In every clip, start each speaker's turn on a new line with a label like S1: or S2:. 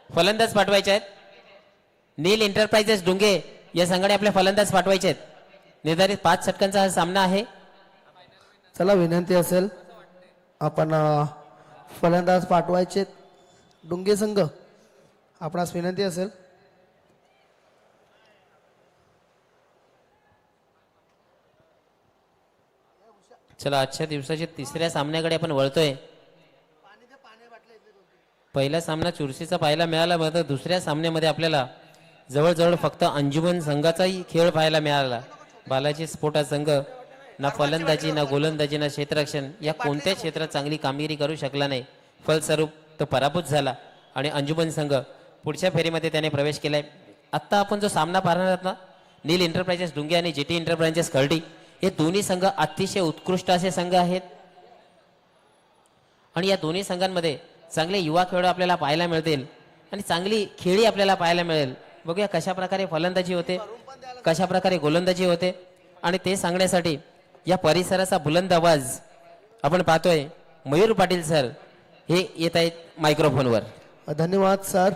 S1: फलंदाज पाठवायचे आहेत. नील एंटरप्राइजेस डुंगे या संघाने आपले फलंदाज पाठवायचे आहेत. निर्धारित 5 षटकांचा हा सामना आहे.
S2: चला विनंती असेल आपण फलंदाज पाठवायचे डुंगे संघ, आपणास विनंती असेल.
S1: चला आजच्या दिवसाच्या तिसऱ्या सामन्याकडे आपण वळतोय. पहिला सामना चुरशीचा पाहायला मिळाला, मात्र दुसऱ्या सामन्यामध्ये आपल्याला जवळजवळ फक्त अंजुमन संघाचाही खेळ पाहायला मिळाला. बालाजी स्फोटा संघ ना फलंदाजी ना गोलंदाजी ना क्षेत्ररक्षण या कोणत्याच क्षेत्रात चांगली कामगिरी करू शकला नाही. फलस्वरूप तो पराभूत झाला आणि अंजुमन संघ पुढच्या फेरीमध्ये त्याने प्रवेश केलाय. आत्ता आपण जो सामना पाहणार आहोत ना, नील एंटरप्राइजेस डुंगे आणि जीटी एंटरप्राइजेस खर्डी, हे दोन्ही संघ अतिशय उत्कृष्ट असे संघ आहेत आणि या दोन्ही संघांमध्ये चांगले युवा खेळाडू आपल्याला पाहायला मिळतील आणि चांगली खेळी आपल्याला पाहायला मिळेल. बघूया कशा प्रकारे फलंदाजी होते, कशा प्रकारे गोलंदाजी होते आणि ते सांगण्यासाठी या परिसराचा बुलंद आवाज आपण पाहतोय. मयूर पाटील सर हे येत आहेत मायक्रोफोनवर.
S2: धन्यवाद सर.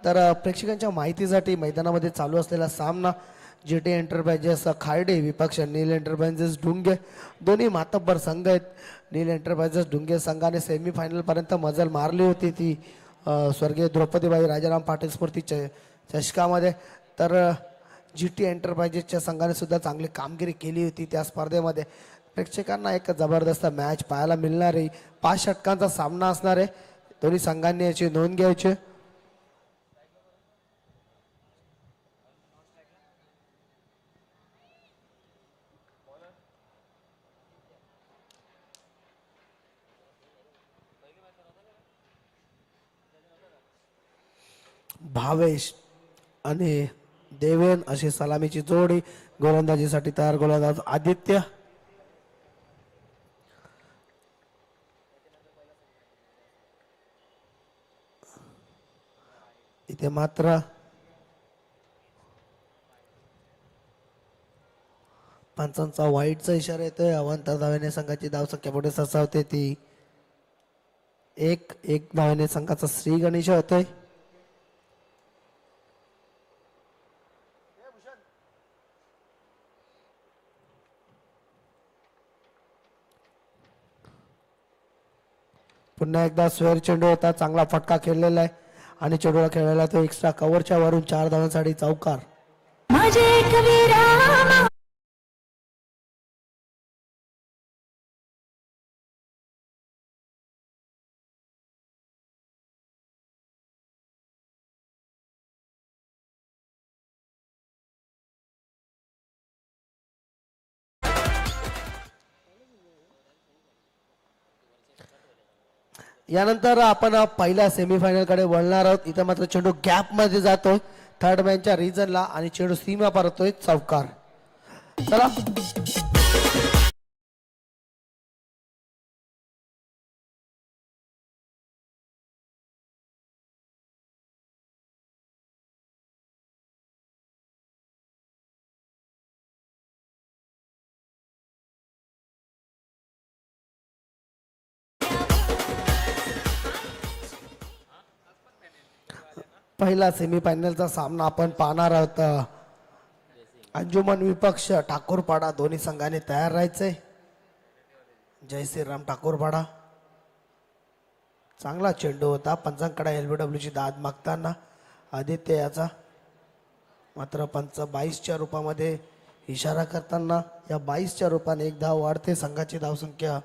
S2: तर प्रेक्षकांच्या माहितीसाठी मैदानामध्ये चालू असलेला सामना जीटी एंटरप्राइजेस खार्डे विपक्ष नील एंटरप्राइजेस डुंगे, दोन्ही मातब्बर संघ आहेत. नील एंटरप्राइजेस डुंगे संघाने सेमीफायनलपर्यंत मजल मारली होती ती स्वर्गीय द्रौपदीबाई राजाराम पाटील स्फूर्ती चषकामध्ये. तर जीटी एंटरप्राइजेसच्या संघाने सुद्धा चांगली कामगिरी केली होती त्या स्पर्धेमध्ये. प्रेक्षकांना एक जबरदस्त मॅच पाहायला मिळणार आहे. 5 षटकांचा सामना असणार आहे. दोन्ही संघांनी याची नोंद घ्यायची. भावेश आणि देवेन अशी सलामीची जोडी. गोलंदाजीसाठी तयार गोलंदाज आदित्य. इथे मात्र पंचांचा वाईटचा इशारा येतोय. अवंत धावेने संघाची धावसंख्या पुढे सरसावते ती 1 धावेने संघाचा श्री गणेश होतोय. पुन्हा एकदा स्वेअर चेंडू होता. चांगला फटका खेळलेला आहे आणि चेंडूला खेळलेला तो एक्स्ट्रा कव्हरच्या वरून 4 धावांसाठी चौकार. यानंतर आपण पहिल्या सेमीफायनल कडे वळणार आहोत. इथं मात्र चेंडू गॅप मध्ये जातोय थर्ड मॅनच्या रिजनला आणि चेंडू सीमा परतोय चौकार. चला पहिला सेमीफायनलचा सामना आपण पाहणार आहोत. अंजुमन विपक्ष ठाकूरपाडा, दोन्ही संघाने तयार राहायचंय. जय श्रीराम ठाकूरपाडा. चांगला चेंडू होता. पंचांकडे LBW ची दाद मागताना आदित्य याचा, मात्र पंच 22च्या रूपामध्ये इशारा करताना या 22च्या रूपाने 1 धाव वाढते. संघाची धावसंख्या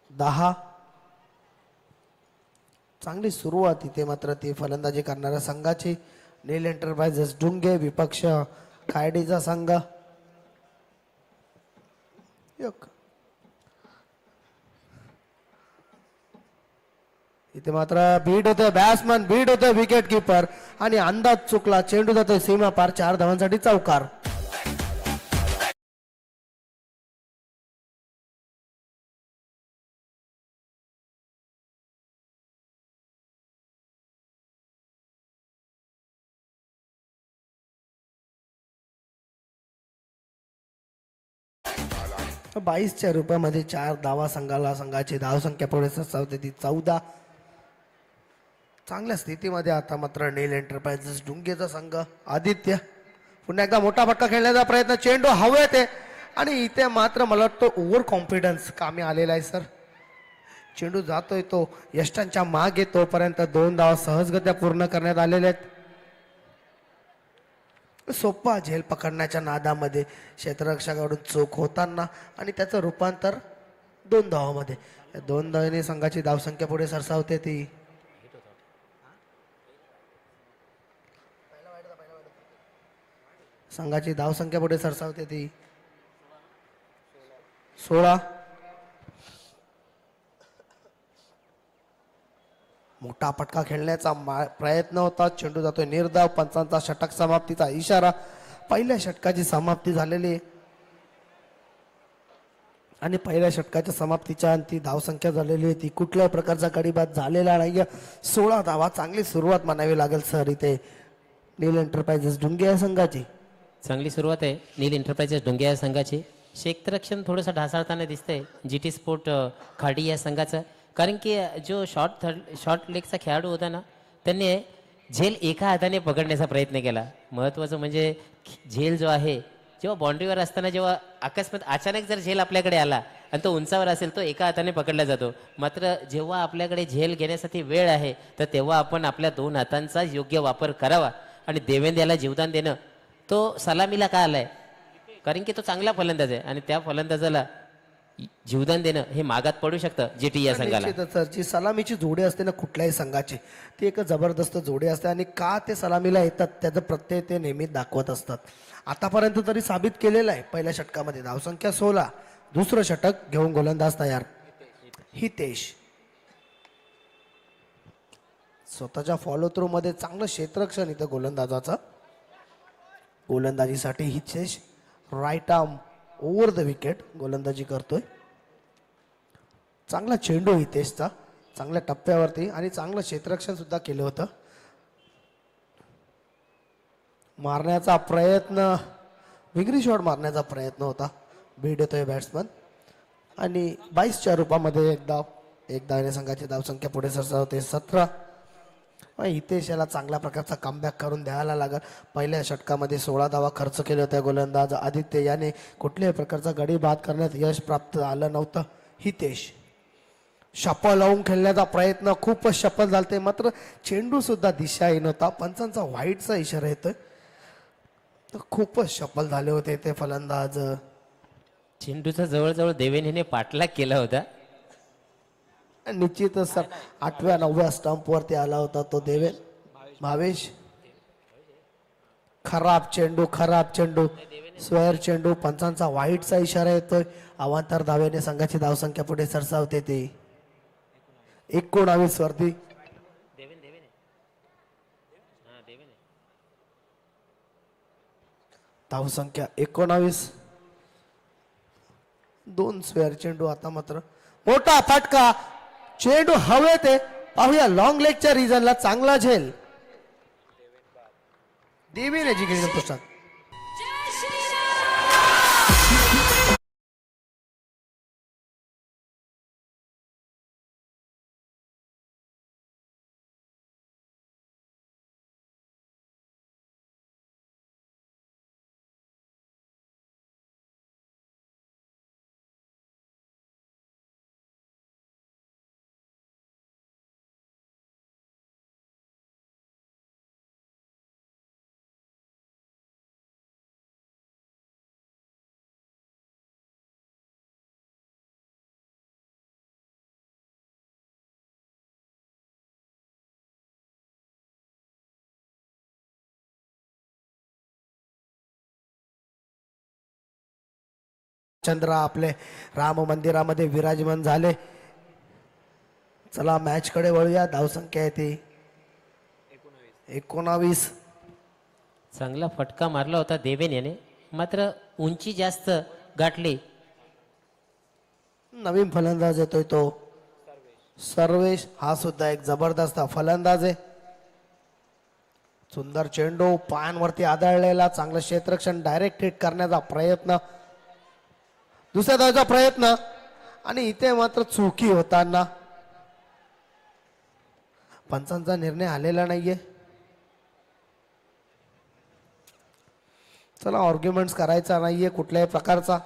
S2: 10. चांगली सुरुवात इथे मात्र ती फलंदाजी करणाऱ्या संघाची. नील एंटरप्राइजेस डुंगे विपक्ष खार्डीचा संघ. इथे मात्र बीट होतोय, बॅट्समन बीट होतोय विकेट किपर आणि अंदाज चुकला. चेंडू जातोय सीमा पार. 4 धावांसाठी चौकार. तर 22च्या रूपामध्ये 4 धावा संघाला. संघाची धावसंख्या पुढे सरसावते ती 14. चांगल्या स्थितीमध्ये आता मात्र नील एंटरप्राइजेस डुंगेचा संघ आदित्य पुन्हा एकदा मोठा फटका खेळण्याचा प्रयत्न, चेंडू हवेत आहे आणि इथे मात्र मला वाटतं ओव्हर कॉन्फिडन्स कामी आलेला आहे सर. चेंडू जातोय तो यष्टांच्या मागे, तोपर्यंत 2 धावा सहजगत्या पूर्ण करण्यात आलेल्या आहेत. सोपा झेल पकडण्याच्या नादामध्ये क्षेत्ररक्षकाकडून चूक होताना आणि त्याचं रूपांतर 2 धावामध्ये. 2 धावांनी संघाची धावसंख्या पुढे सरसावते ती संघाची धावसंख्या पुढे सरसावते ती 16. मोठा फटका खेळण्याचा प्रयत्न होता, चेंडू जातोय निर्धाव. पंचांचा षटक समाप्तीचा इशारा. पहिल्या षटकाची समाप्ती झालेली आहे आणि पहिल्या षटकाच्या समाप्तीच्या अंती धावसंख्या झालेली आहे ती कुठल्याही प्रकारचा गडीबाद झालेला नाहीये. 16 धावा, चांगली सुरुवात म्हणावी लागेल सर इथे नील एंटरप्राइजेस डुंगे या संघाची.
S1: चांगली सुरुवात आहे नील एंटरप्राइजेस डोंगे या संघाची. क्षेत्ररक्षण थोडंसं ढासळताना दिसतंय GT स्पोर्ट खाडी या संघाचं. कारण की जो शॉर्ट लेगचा खेळाडू होता ना, त्यांनी झेल एका हाताने पकडण्याचा प्रयत्न केला. महत्त्वाचं म्हणजे झेल जो आहे, जेव्हा बाउंड्रीवर असताना जेव्हा अकस्मात अचानक जर झेल आपल्याकडे आला आणि तो उंचावर असेल, तो एका हाताने पकडला जातो. मात्र जेव्हा आपल्याकडे झेल घेण्यासाठी वेळ आहे, तर तेव्हा आपण आपल्या 2 हातांचा योग्य वापर करावा. आणि देवेंद्र याला जीवदान देणं, तो सलामीला का आलाय? कारण की तो चांगला फलंदाज आहे आणि त्या फलंदाजाला जीवदान देणं हे मागात पडू शकतं GT या संघाला.
S2: निश्चितच सर, जी सलामीची जोडी असते ना कुठल्याही संघाची, ती एक जबरदस्त जोडी असते आणि का ते सलामीला येतात त्याचं प्रत्यय ते नेहमी दाखवत असतात. आतापर्यंत तरी साबित केलेलं आहे. पहिल्या षटकामध्ये धावसंख्या 16, दुसरं षटक घेऊन गोलंदाज तयार हितेश. स्वतःच्या फॉलो थ्रू मध्ये चांगलं क्षेत्ररक्षण इथं गोलंदाजाचं. गोलंदाजीसाठी Hitesh right arm over the wicket गोलंदाजी करतोय. चांगला चेंडू हितेशचा, चांगल्या टप्प्यावरती आणि चांगलं क्षेत्ररक्षण सुद्धा केलं होतं. मारण्याचा प्रयत्न, विगरी शॉट मारण्याचा प्रयत्न होता. बीड येतोय बॅट्समन आणि 22च्या रूपामध्ये एक धावेने संघाची धावसंख्या पुढे सरसावते 17. हितेश याला चांगल्या प्रकारचा कमबॅक करून द्यायला लागल. पहिल्या षटकामध्ये 16 धावा खर्च केले होते गोलंदाज आदित्य याने. कुठल्याही प्रकारचा गडी बाद करण्यात यश प्राप्त झालं नव्हतं. हितेश शपल लावून खेळण्याचा प्रयत्न, खूपच शपल झालते, मात्र चेंडू सुद्धा दिशाहीन होता. पंचांचा व्हाईटचा इशारा येतोय. तर खूपच शपल झाले होते ते फलंदाज.
S1: चेंडूचा जवळजवळ देवेंद्रने पाठलाग केला होता.
S2: निश्चितच सर 8व्या 9व्या स्टंप वरती आला होता तो भावेश. खराब चेंडू स्वेअर चेंडू. पंचांचा व्हाईटचा इशारा येतोय. अवांतर धावेने संघाची धावसंख्या पुढे सरसावते ती 19 वरती. धावसंख्या 19. 2 स्वेअर चेंडू. आता मात्र मोठा फटका, चेंडू हवेत आहे. पाहूया लॉंग लेगच्या रिजनला चांगला झेल देवीने जिंकलेलं पुस्तक. चंद्रा आपले राम मंदिरामध्ये विराजमान झाले. चला मॅच कडे वळूया. धावसंख्या आहे ती 19.
S1: चांगला फटका मारला होता देवेन याने, मात्र उंची जास्त गाठली.
S2: नवीन फलंदाज येतोय तो सर्वेश. हा सुद्धा एक जबरदस्त फलंदाज आहे. सुंदर चेंडू पायांवरती आदळलेला. चांगलं क्षेत्ररक्षण, डायरेक्ट हिट करण्याचा प्रयत्न, दुसऱ्या धावेचा प्रयत्न आणि इथे मात्र चुकी होताना पंचांचा निर्णय आलेला नाहीये. चला आर्ग्युमेंट्स करायचा नाहीये कुठल्याही प्रकारचा.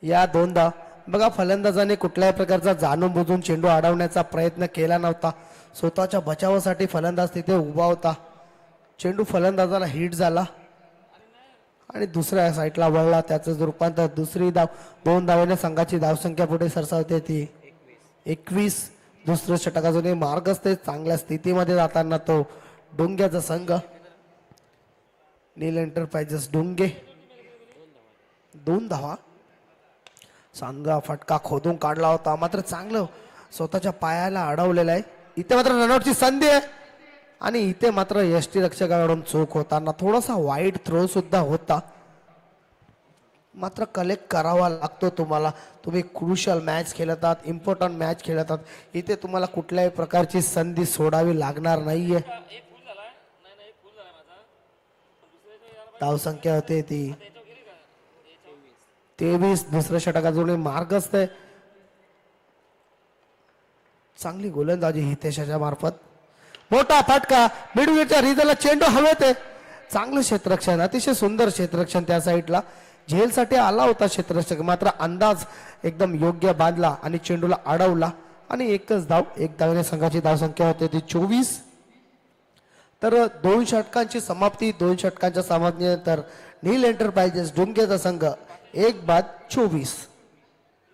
S2: या दोनदा बघा फलंदाजाने कुठल्याही प्रकारचा जाणून बुजून चेंडू अडवण्याचा प्रयत्न केला नव्हता. स्वतःच्या बचावासाठी फलंदाज तिथे उभा होता. चेंडू फलंदाजाला हिट झाला आणि दुसऱ्या साईडला वळला. त्याचं रूपांतर दुसरी धाव. 2 धावेने संघाची धावसंख्या पुढे सरसावते ती 21. दुसरं षटकाजून मार्ग असते चांगल्या स्थितीमध्ये जाताना तो डोंग्याचा संघ. नील एंटरप्राइजेस डोंगे 2 धावा. चांगला फटका खोदून काढला होता मात्र चांगलं स्वतःच्या पायाला अडवलेलं आहे. इथे मात्र रनआउटची संधी आहे आणि इथे मात्र यष्टीरक्षकाकडून चूक होताना थोडासा वाईट थ्रो सुद्धा होता. मात्र कलेक्ट करावा लागतो तुम्हाला. तुम्ही क्रुशियल मॅच खेळत आहात, इम्पॉर्टंट मॅच खेळत आहात. इथे तुम्हाला कुठल्याही प्रकारची संधी सोडावी लागणार नाहीये. धावसंख्या होते ती 23. दुसऱ्या षटकाजून मार्ग असते. चांगली गोलंदाजी हितेशाच्या मार्फत. मोठा फटका मिडविकेटच्या रिझलला चेंडू हवेत आहे. चांगलं क्षेत्ररक्षण, अतिशय सुंदर क्षेत्ररक्षण त्या साईडला. झेलसाठी आला होता क्षेत्ररक्षक मात्र अंदाज एकदम योग्य बांधला आणि चेंडूला अडवला आणि एकच धाव. 1 धावेने संघाची धावसंख्या होते ती 24. तर 2 षटकांची समाप्ती. 2 षटकांच्या समाप्तीनंतर नील एंटरप्राइजेस डोंगेचा संघ 1 बाद 24.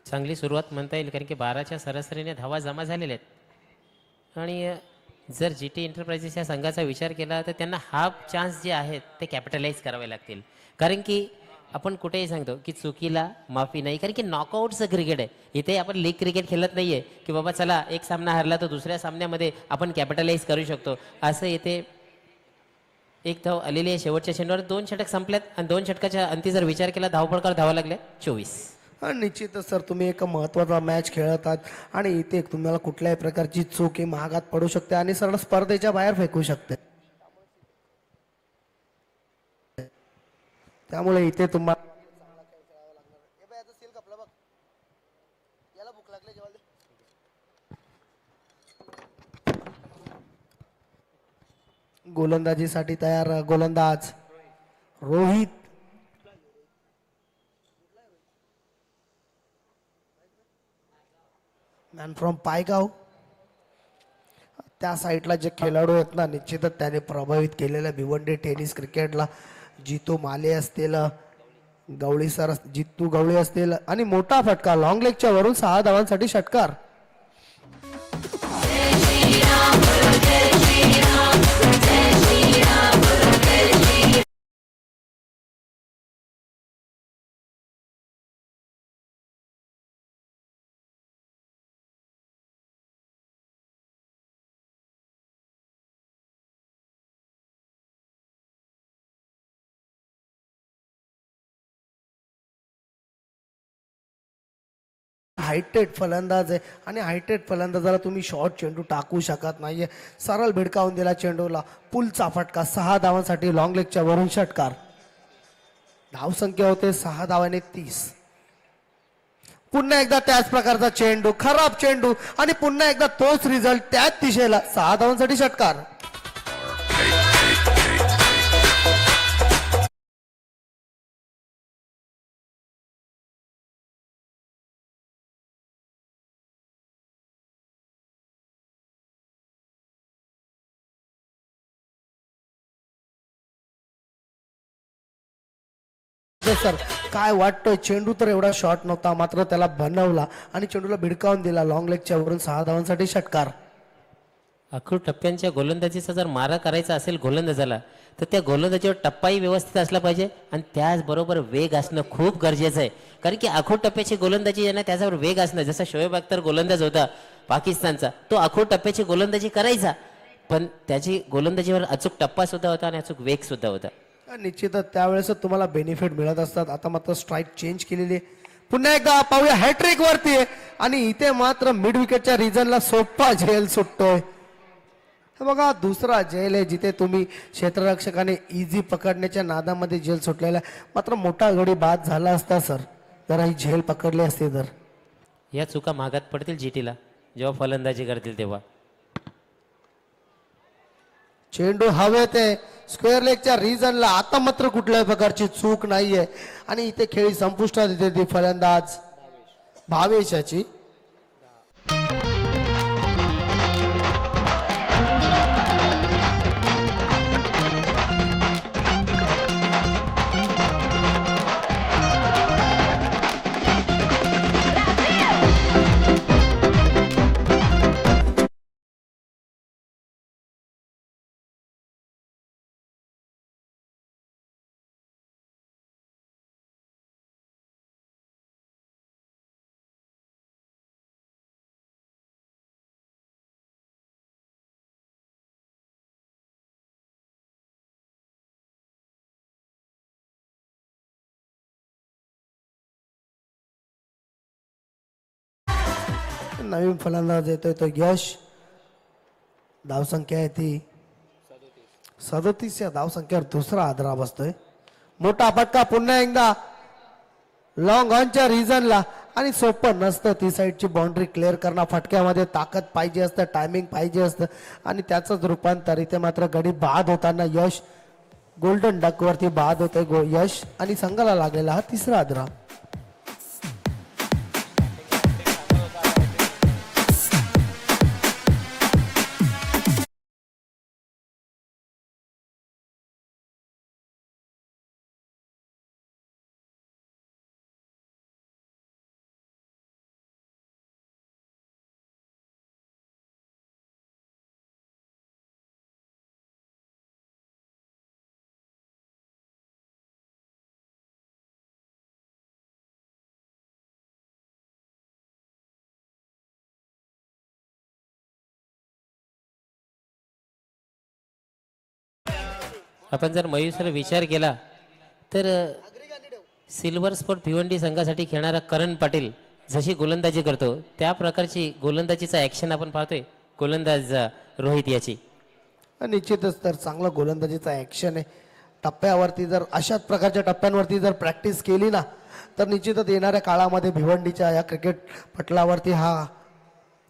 S1: चांगली सुरुवात म्हणता येईल कारण की 12च्या सरासरीने धावा जमा झालेल्या आहेत. आणि जर जी टी एंटरप्राइजेस या संघाचा विचार केला तर त्यांना हाफ चान्स जे आहेत ते कॅपिटलाइज करावे लागतील. कारण की आपण कुठेही सांगतो की चुकीला माफी नाही, कारण की नॉकआउटचं क्रिकेट आहे. इथे आपण लीग क्रिकेट खेळत नाहीये की बाबा चला एक सामना हरला तर दुसऱ्या सामन्यामध्ये आपण कॅपिटलाइज करू शकतो असं. इथे 1 धाव आलेली आहे शेवटच्या चेंडूवर. 2 षटक संपल्यात आणि 2 षटकाच्या अंती जर विचार केला धावपळकर धावा लागल्या 24.
S2: निश्चितच सर तुम्ही एक महत्वाचा मॅच खेळत आहात आणि इथे तुम्हाला कुठल्याही प्रकारची चूक ही महागात पडू शकते आणि सरळ स्पर्धेच्या बाहेर फेकू शकते. त्यामुळे इथे तुम्हाला गोलंदाजीसाठी तयार गोलंदाज रोहित. Man from पायगाव. त्या साईडला जे खेळाडू आहेत ना निश्चितच त्याने प्रभावित केलेल्या भिवंडी टेनिस क्रिकेटला. जितू माले असतील, गवळी सर जितू गवळी असतील आणि मोठा फटका लॉंग लेगच्या वरून 6 धावांसाठी षटकार. हायटेड फलंदाज आहे आणि हायटेड फलंदाजाला तुम्ही शॉर्ट चेंडू टाकू शकत नाहीये. सरळ भिडकावून दिला चेंडूला. पुलचा फटका 6 धावांसाठी लॉंग लेगच्या वरून षटकार. धावसंख्या होते 6 धावाने 30. पुन्हा एकदा त्याच प्रकारचा चेंडू, खराब चेंडू आणि पुन्हा एकदा तोच रिझल्ट त्याच दिशेला 6 धावांसाठी षटकार. सर काय वाटतंय, चेंडू तर एवढा शॉर्ट नव्हता मात्र त्याला बनवला आणि चेंडूला भिडकावून दिला. लॉंग लेगच्या वरून 6 धावांसाठी षटकार.
S1: अखूड टप्प्यांच्या गोलंदाजीचा जर मारा करायचा असेल गोलंदाजाला तर त्या गोलंदाजीवर टप्पाही व्यवस्थित असला पाहिजे आणि त्याचबरोबर वेग असणं खूप गरजेचं आहे. कारण की आखूड टप्प्याची गोलंदाजी आहे ना त्याच्यावर वेग असणं. जसा शोएब अख्तर गोलंदाज होता पाकिस्तानचा, तो आखूड टप्प्याची गोलंदाजी करायचा पण त्याची गोलंदाजीवर अचूक टप्पा सुद्धा होता आणि अचूक वेग सुद्धा होता.
S2: निश्चितच त्यावेळेस तुम्हाला बेनिफिट मिळत असतात. आता मात्र स्ट्राईक चेंज केलेली आहे. पुन्हा एकदा पाहूया हॅट्रिक वरती आहे आणि इथे मात्र मिड विकेटच्या रिजनला सोपा झेल सुटतोय. हे बघा दुसरा झेल आहे जिथे तुम्ही क्षेत्ररक्षकाने इझी पकडण्याच्या नादामध्ये झेल सुटलेला आहे. मात्र मोठा गडी बाद झाला असता सर. जरा ही झेल पकडली असते तर.
S1: या चुका महागात पडतील जीटीला जेव्हा फलंदाजी करतील तेव्हा.
S2: चेंडू हवेत आहे स्क्वेअर लेगच्या रिजनला. आता मात्र कुठल्याही प्रकारची चूक नाहीये आणि इथे खेळी संपुष्टात येते ती फलंदाज भावेशाची. नवीन फलंदाज येतोय तो यश. धावसंख्या आहे ती 37. या धावसंख्येवर दुसरा आदरा बसतोय. मोठा फटका पुन्हा एकदा लॉंग ऑनच्या रिजनला आणि सोपं नसतं ती साईडची बाउंड्री क्लिअर करणं. फटक्यामध्ये ताकद पाहिजे असतं, टायमिंग पाहिजे असतं आणि त्याचंच रूपांतर इथे मात्र गडी बाद होताना यश गोल्डन डक वरती बाद होते यश आणि संघाला लागलेला हा तिसरा आदरा.
S1: आपण जर मयूर सर विचार केला तर सिल्वर स्पोर्ट भिवंडी संघासाठी खेळणारा करण पाटील जशी गोलंदाजी करतो त्या प्रकारची गोलंदाजीचा ॲक्शन आपण पाहतोय गोलंदाज रोहित याची.
S2: निश्चितच तर चांगला गोलंदाजीचा ॲक्शन आहे. टप्प्यावरती जर अशाच प्रकारच्या टप्प्यांवरती जर प्रॅक्टिस केली ना तर निश्चितच येणाऱ्या काळामध्ये भिवंडीच्या या क्रिकेट पटलावरती हा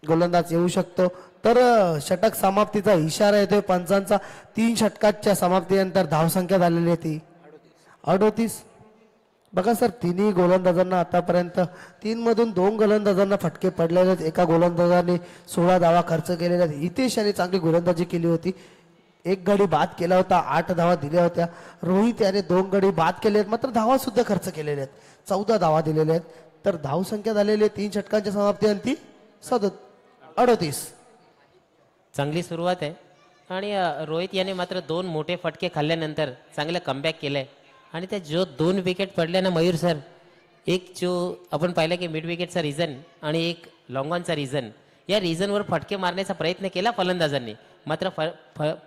S2: गोलंदाज येऊ शकतो. तर षटक समाप्तीचा इशारा येतोय पंचांचा. 3 षटकाच्या समाप्तीनंतर धावसंख्या झालेली आहे ती 38. बघा सर तिन्ही गोलंदाजांना आतापर्यंत 3 मधून 2 गोलंदाजांना फटके पडलेले आहेत. एका गोलंदाजाने 16 धावा खर्च केलेल्या आहेत. हितेश यांनी चांगली गोलंदाजी केली होती. 1 गडी बाद केला होता, 8 धावा दिल्या होत्या. रोहित याने 2 गडी बाद केले आहेत मात्र धावा सुद्धा खर्च केलेल्या आहेत. 14 धावा दिलेल्या आहेत. तर धावसंख्या झालेली आहे 3 षटकांच्या समाप्तीअंती 38.
S1: चांगली सुरुवात आहे आणि रोहित याने मात्र 2 मोठे फटके खाल्ल्यानंतर चांगलं कमबॅक केलंय आणि त्या जो 2 विकेट पडल्या ना मयूर सर, एक जो आपण पाहिलं की मिड विकेटचा रिझन आणि एक लॉंग ऑनचा रिझन, या रिझनवर फटके मारण्याचा प्रयत्न केला फलंदाजांनी मात्र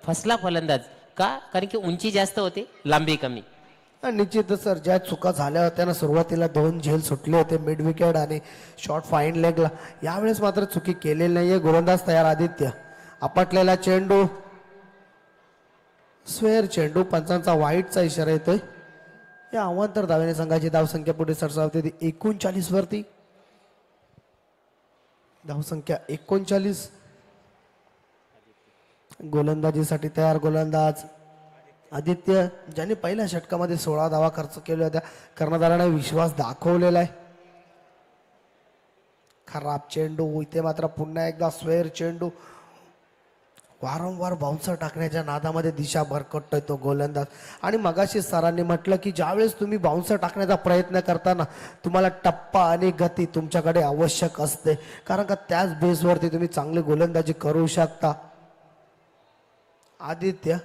S1: फसला फलंदाज. का? कारण की उंची जास्त होती, लांबी कमी.
S2: निश्चितच सर ज्या चुका झाल्या होत्या ना सुरुवातीला 2 झेल सुटले होते मिड विकेट आणि शॉर्ट फाईन लेगला, यावेळेस मात्र चुकी केलेली नाहीये. गोलंदाज तयार आदित्य. आपटलेला चेंडू स्वेअर चेंडू. पंचांचा वाईटचा इशारा येतोय. या अवांतर धावेने संघाची धावसंख्या पुढे सरसावते ती 39 वरती. धावसंख्या 39. गोलंदाजीसाठी तयार गोलंदाज आदित्य, ज्याने पहिल्या षटकामध्ये 16 धावा खर्च केल्या होत्या. कर्णधाराने विश्वास दाखवलेला आहे. खराब चेंडू. इथे मात्र पुन्हा एकदा स्वेअर चेंडू. वारंवार बाउन्सर टाकण्याच्या नादामध्ये दिशा भरकटतोय तो गोलंदाज. आणि मगाशी सरांनी म्हटलं की ज्यावेळेस तुम्ही बाउन्सर टाकण्याचा प्रयत्न करताना तुम्हाला टप्पा आणि गती तुमच्याकडे आवश्यक असते, कारण का त्याच बेसवरती तुम्ही चांगली गोलंदाजी करू शकता. आदित्य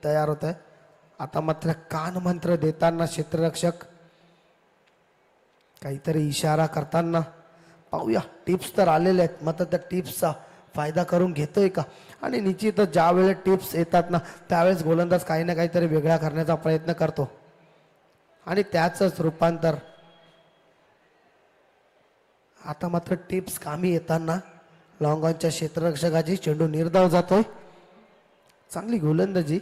S2: तयार होत आहे. आता मात्र कान मंत्र देताना क्षेत्ररक्षक काहीतरी इशारा करताना पाहूया. टिप्स तर आलेले आहेत मात्र त्या टिप्सचा फायदा करून घेतोय का. आणि निश्चितच ज्या वेळेस टिप्स येतात ना त्यावेळेस गोलंदाज काही ना काहीतरी वेगळा करण्याचा प्रयत्न करतो आणि त्याचंच रूपांतर आता मात्र टिप्स कामी येताना लॉंग ऑनच्या क्षेत्ररक्षकाची चेंडू निर्धाव जातोय. चांगली गोलंदाजी.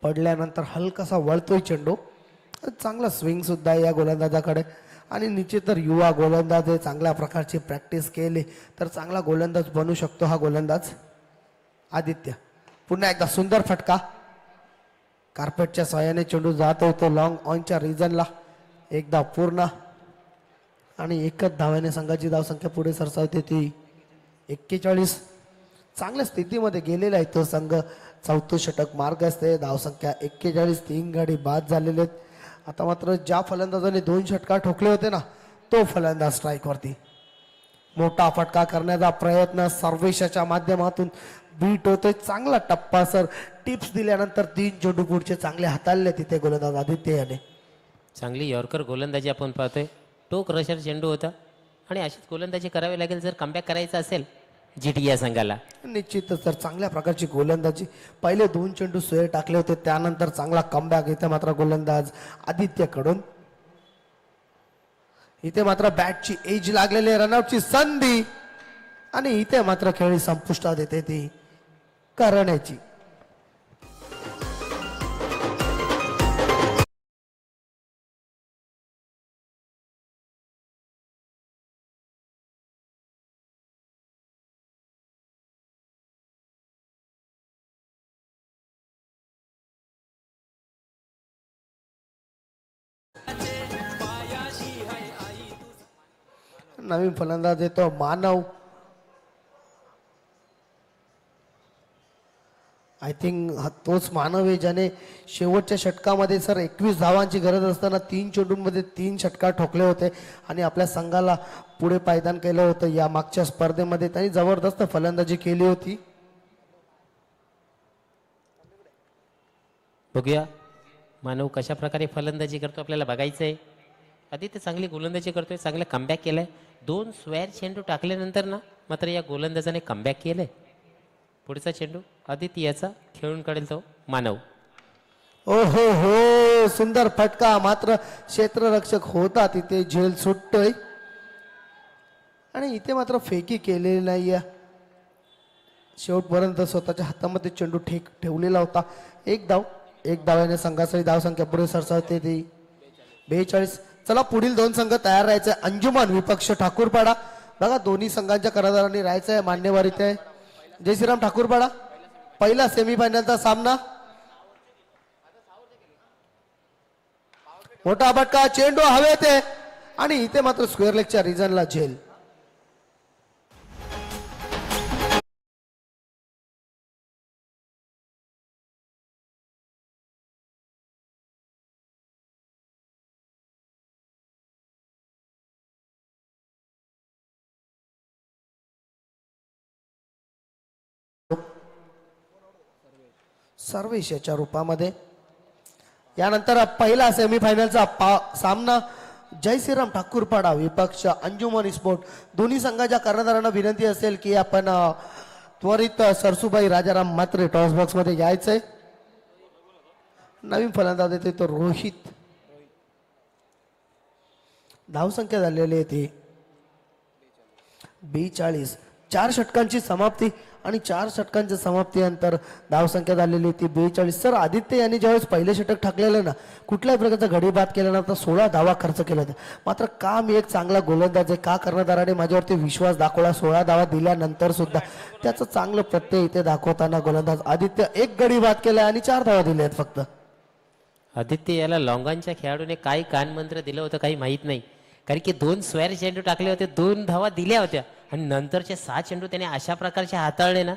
S2: पडल्यानंतर हलकासा वळतोय चेंडू. चांगला स्विंग सुद्धा आहे या गोलंदाजाकडे. आणि निश्चित तर युवा गोलंदाज आहे, चांगल्या प्रकारची प्रॅक्टिस केली तर चांगला गोलंदाज बनू शकतो हा गोलंदाज आदित्य. पुन्हा एकदा सुंदर फटका, कार्पेटच्या सहाय्याने चेंडू जात होतो लॉंग ऑनच्या रिजनला. एकदा पूर्ण आणि एकच धाव्याने संघाची धावसंख्या पुढे सरसावते ती 41. चांगल्या स्थितीमध्ये गेलेला आहे तो संघ. चौथं षटक मार्ग असते, धावसंख्या 41, 3 गडी बाद झालेले आहेत. आता मात्र ज्या फलंदाजाने 2 षटकार ठोकले होते ना तो फलंदाज स्ट्राईकवरती. मोठा फटका करण्याचा प्रयत्न सर्वेशाच्या माध्यमातून बीट होतोय. चांगला टप्पा सर, टिप्स दिल्यानंतर 3 चेंडू पुढचे चांगले हाताळले तिथे गोलंदाज आदित्य याने.
S1: चांगली यॉर्कर गोलंदाजी आपण पाहतोय. टोक रशर चेंडू होता आणि अशीच गोलंदाजी करावी लागेल जर कमबॅक करायचं असेल जीटी या संघाला.
S2: निश्चितच तर चांगल्या प्रकारची गोलंदाजी. पहिले 2 चेंडू सोय टाकले होते, त्यानंतर चांगला कमबॅक इथे मात्र गोलंदाज आदित्यकडून. इथे मात्र बॅटची एज लागलेली, रनआउटची संधी आणि इथे मात्र खेळी संपुष्टात येते ती करण्याची. नवीन फलंदाज येतो मानव. आय थिंक तोच मानव आहे ज्याने शेवटच्या षटकामध्ये सर 21 धावांची गरज असताना 3 चेंडूंमध्ये 3 षटकार ठोकले होते आणि आपल्या संघाला पुढे पायदान केलं होतं. या मागच्या स्पर्धेमध्ये त्यांनी जबरदस्त फलंदाजी केली होती.
S1: बघूया मानव कशा प्रकारे फलंदाजी करतो आपल्याला बघायचं आहे. आदित्य चांगली गोलंदाजी करतोय, चांगलं कमबॅक केलंय. 2 स्क्वेअर चेंडू टाकल्यानंतर ना मात्र या गोलंदाजाने कमबॅक केलंय. पुढचा चेंडू आदित्य याचा खेळून काढेल तो मानव.
S2: ओ हो, सुंदर फटका. मात्र क्षेत्ररक्षक होता तिथे झेल सुटतोय आणि इथे मात्र फेकी केलेली नाहीये. शेवटपर्यंत स्वतःच्या हातामध्ये चेंडू ठेवलेला होता. एक धावाने संघासाठी धावसंख्या पुढे सरसावते ती 42. चला पुढील 2 संघ तयार राहायचे. अंजुमन विपक्ष ठाकूरपाडा. बघा दोन्ही संघांच्या कर्णधारांनी राहायचं आहे. मान्यवर इथे जय श्रीराम ठाकूरपाडा. पहिला सेमीफायनलचा सामना. मोठा फटका, चेंडू हवेत आहे आणि इथे मात्र स्क्वेअर लेगच्या रिजनला झेल. सर्वेशाच्या रूपामध्ये. यानंतर पहिला सेमीफायनलचा सामना जय श्रीराम ठाकूरपाडा विपक्ष अंजुमन स्पोर्ट. दोन्ही संघाच्या कर्णधारांना विनंती असेल की आपण त्वरित सरसुबाई राजाराम मात्रे टॉस बॉक्स मध्ये यायचंय. नवीन फलंदाज येते तो रोहित. धावसंख्या झालेली आहे ती 42. 4 षटकांची समाप्ती आणि 4 षटकांच्या समाप्तीनंतर धावसंख्या झालेली ती 42. सर आदित्य यांनी ज्यावेळेस पहिले षटक टाकलेलं ना कुठल्याही प्रकारचा गडी बाद केल्यानंतर 16 धावा खर्च केला होता. मात्र का मी एक चांगला गोलंदाज आहे, का कर्णधाराने माझ्यावरती विश्वास दाखवला. 16 धावा दिल्यानंतर सुद्धा त्याचं चांगलं प्रत्यय इथे दाखवताना गोलंदाज आदित्य 1 गडी बाद केला आणि 4 धावा दिल्या आहेत फक्त.
S1: आदित्य याला लॉंगांच्या खेळाडूने काय कानमंत्र दिलं होतं काही माहीत नाही. कारण की 2 स्क्वेअर चेंडू टाकले होते, 2 धावा दिल्या होत्या आणि नंतरचे 6 चेंडू त्याने अशा प्रकारचे हाताळले ना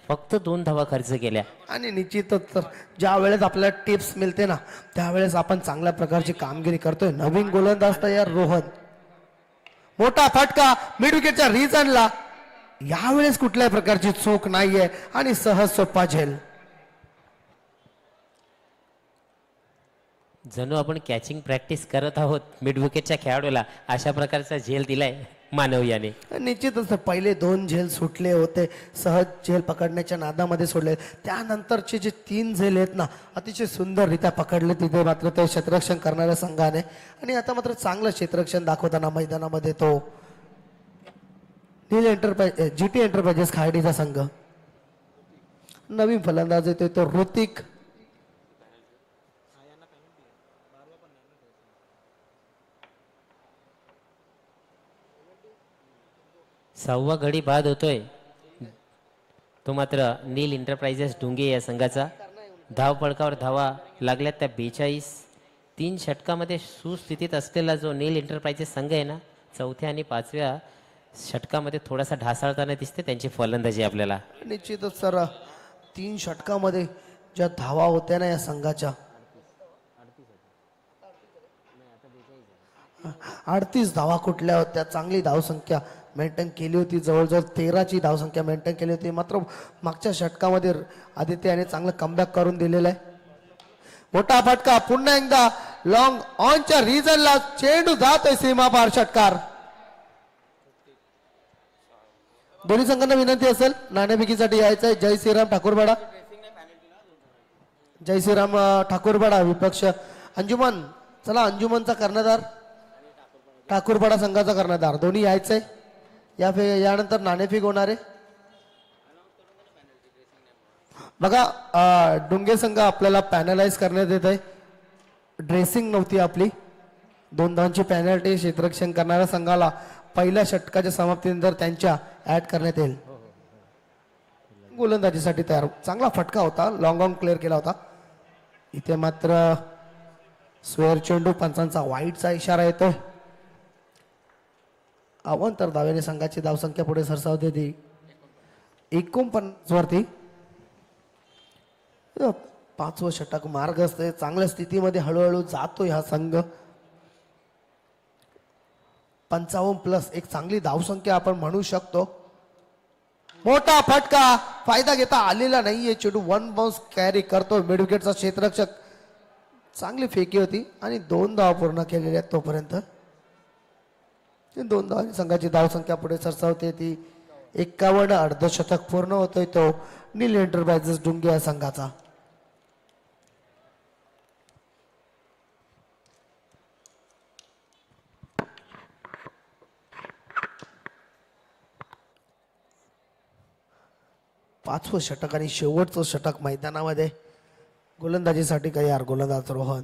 S1: फक्त 2 धावा खर्च केल्या.
S2: आणि निश्चितच तर ज्या वेळेस आपल्याला टिप्स मिळते ना त्यावेळेस आपण चांगल्या प्रकारची कामगिरी करतोय. नवीन गोलंदाज तयार रोहन. मोठा फटका मिड विकेटच्या रिजनला. यावेळेस कुठल्याही प्रकारची चूक नाहीये आणि सहज सोपा झेल.
S1: जणू आपण कॅचिंग प्रॅक्टिस करत आहोत. मिड विकेटच्या खेळाडूला अशा प्रकारचा झेल दिलाय मानव याने.
S2: निश्चितच पहिले 2 झेल सुटले होते, सहज झेल पकडण्याच्या नादामध्ये सोडले. त्यानंतरचे जे 3 झेल आहेत ना अतिशय सुंदररित्या पकडले तिथे मात्र ते क्षेत्ररक्षण करणाऱ्या संघाने. आणि आता मात्र चांगलं क्षेत्ररक्षण दाखवताना मैदानामध्ये तो नील एंटरप्राइज जीटी एंटरप्राइजेस खार्डीचा संघ. नवीन फलंदाज येतोय तो ऋतिक.
S1: 6वा गडी बाद होतोय तो मात्र नील एंटरप्राइजेस डुंगे या संघाचा. धाव फळकावर धावा लागल्यात त्या 42. 3 षटकामध्ये सुस्थितीत असलेला जो नील एंटरप्राइजेस संघ आहे ना, 4थ्या आणि 5व्या षटकामध्ये थोडासा ढासळताना दिसते त्यांची फलंदाजी आपल्याला.
S2: निश्चितच सर 3 षटकामध्ये ज्या धावा होत्या ना या संघाच्या 38 धावा कुठल्या होत्या. चांगली धावसंख्या मेंटेन केली होती. जवळजवळ 13ची धावसंख्या मेंटेन केली होती. मात्र मागच्या षटकामध्ये आदित्य याने चांगलं कमबॅक करून दिलेलं आहे. मोठा फटका पुन्हा एकदा लॉंग ऑनच्या रिजनला चेंडू जातोय सीमा पार. षटकार. दोन्ही संघांना विनंती असेल नाणेफेकीसाठी यायचं आहे. जय श्रीराम ठाकूरवाडा. जय श्रीराम ठाकूरवाडा विपक्ष अंजुमन. चला अंजुमनचा कर्णधार ठाकूरवाडा संघाचा कर्णधार दोन्ही यायचंय. यानंतर नाणेफेक होणार आहे. बघा डुंगे संघ आपल्याला पॅनलाइज करण्यात येत आहे. ड्रेसिंग नव्हती आपली. 2 धावांची पॅनल्टी क्षेत्ररक्षण करणाऱ्या संघाला पहिल्या षटकाच्या समाप्तीनंतर त्यांच्या ऍड करण्यात येईल. गोलंदाजीसाठी तयार. चांगला फटका होता. लॉंग ऑन क्लिअर केला होता. इथे मात्र स्वेअर चेंडू पंचांचा वाईटचा इशारा येतोय. अवांतर धावेने संघाची धावसंख्या पुढे सरसावते ती 49 वरती. 5वं षटक मार्ग असते. चांगल्या स्थितीमध्ये हळूहळू जातोय हा संघ. 55+ एक चांगली धावसंख्या आपण म्हणू शकतो. मोठा फटका फायदा घेता आलेला नाहीये. चेंडू 1 बाउन्स कॅरी करतो मिड विकेटचा क्षेत्ररक्षक. चांगली फेकी होती आणि 2 धावा पूर्ण केलेल्या आहेत तोपर्यंत. 2 धावांनी संघाची धावसंख्या पुढे सरसावते ती 51. अर्धशतक पूर्ण होतोय तो नील एंटरप्राइजेस डुंगे या संघाचा. पाचवं षटक आणि शेवटचं षटक मैदानामध्ये गोलंदाजीसाठी तयार. गोलंदाज रोहन.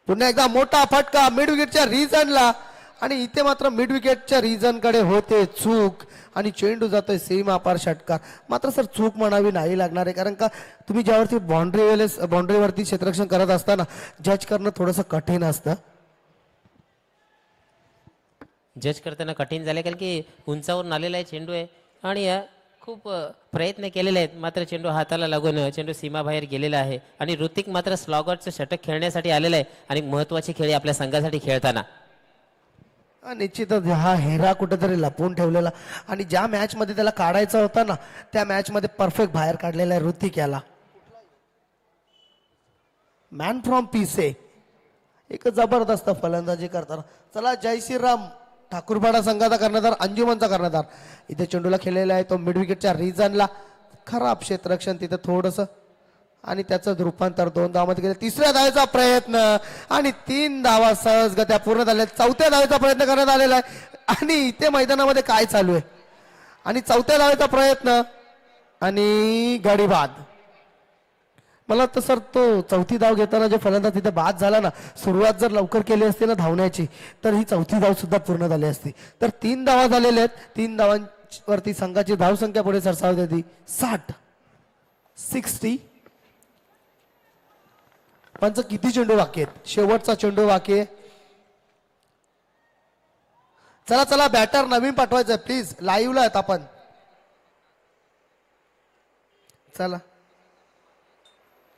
S2: पुन्हा एकदा मोठा फटका मिड विकेटच्या रिजनला आणि इथे मात्र मिड विकेटच्या रिजन कडे होते चूक आणि चेंडू जातोय सीमा पार. षटकार. मात्र सर चूक म्हणावी नाही लागणार आहे कारण का तुम्ही ज्यावरती बाउंड्रीवरती क्षेत्ररक्षण करत असताना जज करणं थोडंसं कठीण असतं.
S1: जज करताना कठीण झाले कारण की उंचावरून आलेला आहे चेंडू आहे आणि खूप प्रयत्न केलेले आहेत मात्र चेंडू हाताला लागून चेंडू सीमाबाहेर गेलेला आहे. आणि ऋतिक मात्र स्लॉगरचं षटक खेळण्यासाठी आलेला आहे आणि महत्वाची खेळी आपल्या संघासाठी खेळताना.
S2: निश्चितच हा हेरा कुठेतरी लपवून ठेवलेला आणि ज्या मॅच मध्ये त्याला काढायचा होता ना त्या मॅच मध्ये परफेक्ट बाहेर काढलेला आहे ऋतिक याला. मॅन फ्रॉम पीसे. एक जबरदस्त फलंदाजी करताना. चला जय श्रीराम ठाकूरवाडा संघाचा कर्णधार अंजुमनचा कर्णधार. इथे चेंडूला खेळलेला आहे तो मिड विकेटच्या रिजनला. खराब क्षेत्ररक्षण तिथे थोडस आणि त्याचं रूपांतर 2 धावांमध्ये केलं. 3ऱ्या धावेचा प्रयत्न आणि 3 धावा सहजगत्या पूर्ण झाल्या. 4थ्या धावेचा प्रयत्न करण्यात आलेला आहे आणि इथे मैदानामध्ये काय चालू आहे आणि 4थ्या धावेचा प्रयत्न आणि गडी बाद. मला वाटतं सर तो 4थी धाव घेताना जे फलंदाज तिथे बाद झाला ना सुरुवात जर लवकर केली असती ना धावण्याची तर ही 4थी धाव सुद्धा पूर्ण झाली असती. तर 3 धावा झालेल्या आहेत. 3 धावांवरती संघाची धावसंख्या पुढे सरसावते ती 60. पंच किती चेंडू बाकी आहेत. शेवटचा चेंडू बाकी आहे. चला चला बॅटर नवीन पाठवायचं प्लीज. लाईव्हला आहेत आपण. चला.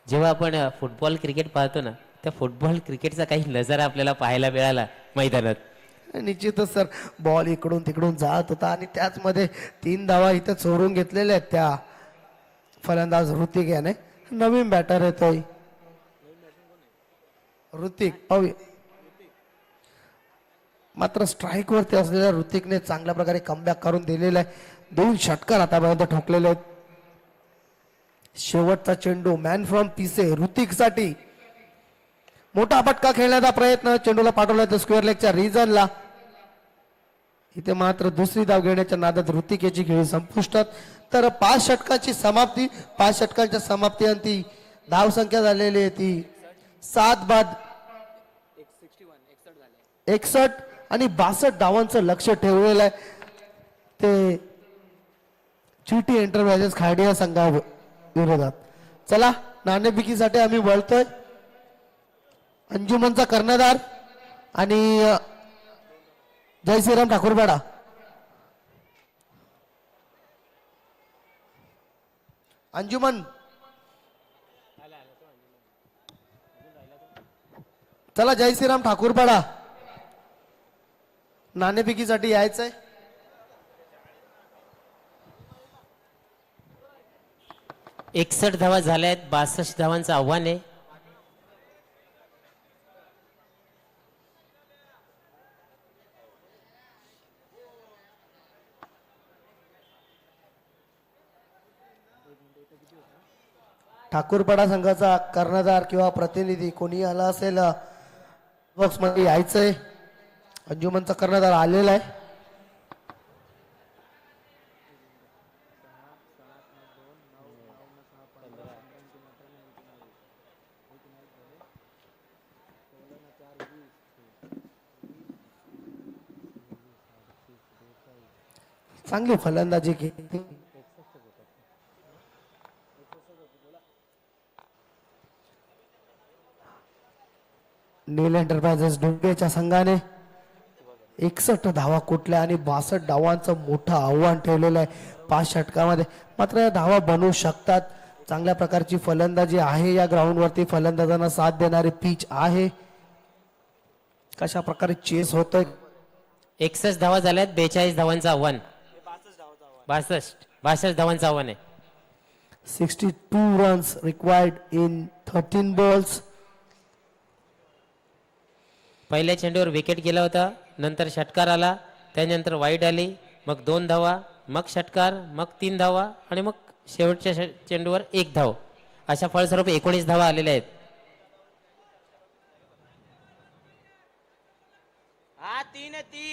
S1: जेव्हा आपण फुटबॉल क्रिकेट पाहतो ना त्या फुटबॉल क्रिकेटचा काही नजारा आपल्याला पाहायला मिळाला मैदानात.
S2: निश्चितच सर बॉल इकडून तिकडून जात होता आणि त्याच मध्ये 3 धावा इथे चोरून घेतलेल्या आहेत त्या फलंदाज ऋतिक याने. नवीन बॅटर येतोय ऋतिक. मात्र स्ट्राईक वरती असलेल्या ऋतिकने चांगल्या प्रकारे कमबॅक करून दिलेला आहे. 2 षटकार आतापर्यंत ठोकलेले आहेत. शेवटचा चेंडू मॅन फ्रॉम पीसे ऋतिक साठी. मोठा फटका खेळण्याचा प्रयत्न. चेंडूला पाठवला तर स्क्वेअर लेगच्या रिजनला. इथे मात्र 2री धाव घेण्याच्या नादात ऋतिक याची खेळी संपुष्टात. तर 5 षटकाची समाप्ती. 5 षटकांच्या समाप्तीअंती धावसंख्या झालेली आहे ती 7 बाद 61 आणि 62 धावांचं लक्ष ठेवलेलं आहे. ते GT एंटरप्राइजेस खार्डे या संघा विरोधात. चला नाणेफेकीसाठी आम्ही वळतोय. अंजुमनचा कर्णधार आणि जय श्रीराम ठाकूरपाडा. अंजुमन चला जय श्रीराम ठाकूरपाडा नाणेफेकीसाठी यायचंय.
S1: एकसष्ट धावा झाल्या आहेत. 62 धावांचं आव्हान आहे.
S2: ठाकूरपाडा संघाचा कर्णधार किंवा प्रतिनिधी कोणी आला असेल बॉक्स मध्ये यायचंय. अंजुमनचा कर्णधार आलेला आहे. चांगली फलंदाजी केली. नील एंटरप्राइजेस डोंगेच्या संघाने 61 धावा कुठल्या आणि 62 धावांचं मोठं आव्हान ठेवलेलं आहे 5 षटकामध्ये. मात्र या धावा बनवू शकतात. चांगल्या प्रकारची फलंदाजी आहे या ग्राउंडवरती. फलंदाजांना साथ देणारी पिच आहे. कशा प्रकारे चेस होतोय.
S1: 61 धावा झाल्यात. 42 धावांचं आव्हान. 62 धावांचं आव्हान आहे.
S2: 62 रन्स रिक्वायर्ड इन 13 बॉल्स.
S1: पहिल्या चेंडूवर विकेट गेला होता. नंतर षटकार आला. त्यानंतर वाईड आली. मग 2 धावा. मग षटकार. मग 3 धावा. आणि मग शेवटच्या चेंडूवर 1 धाव. अशा फळस्वरूप 19 धावा आलेल्या आहेत.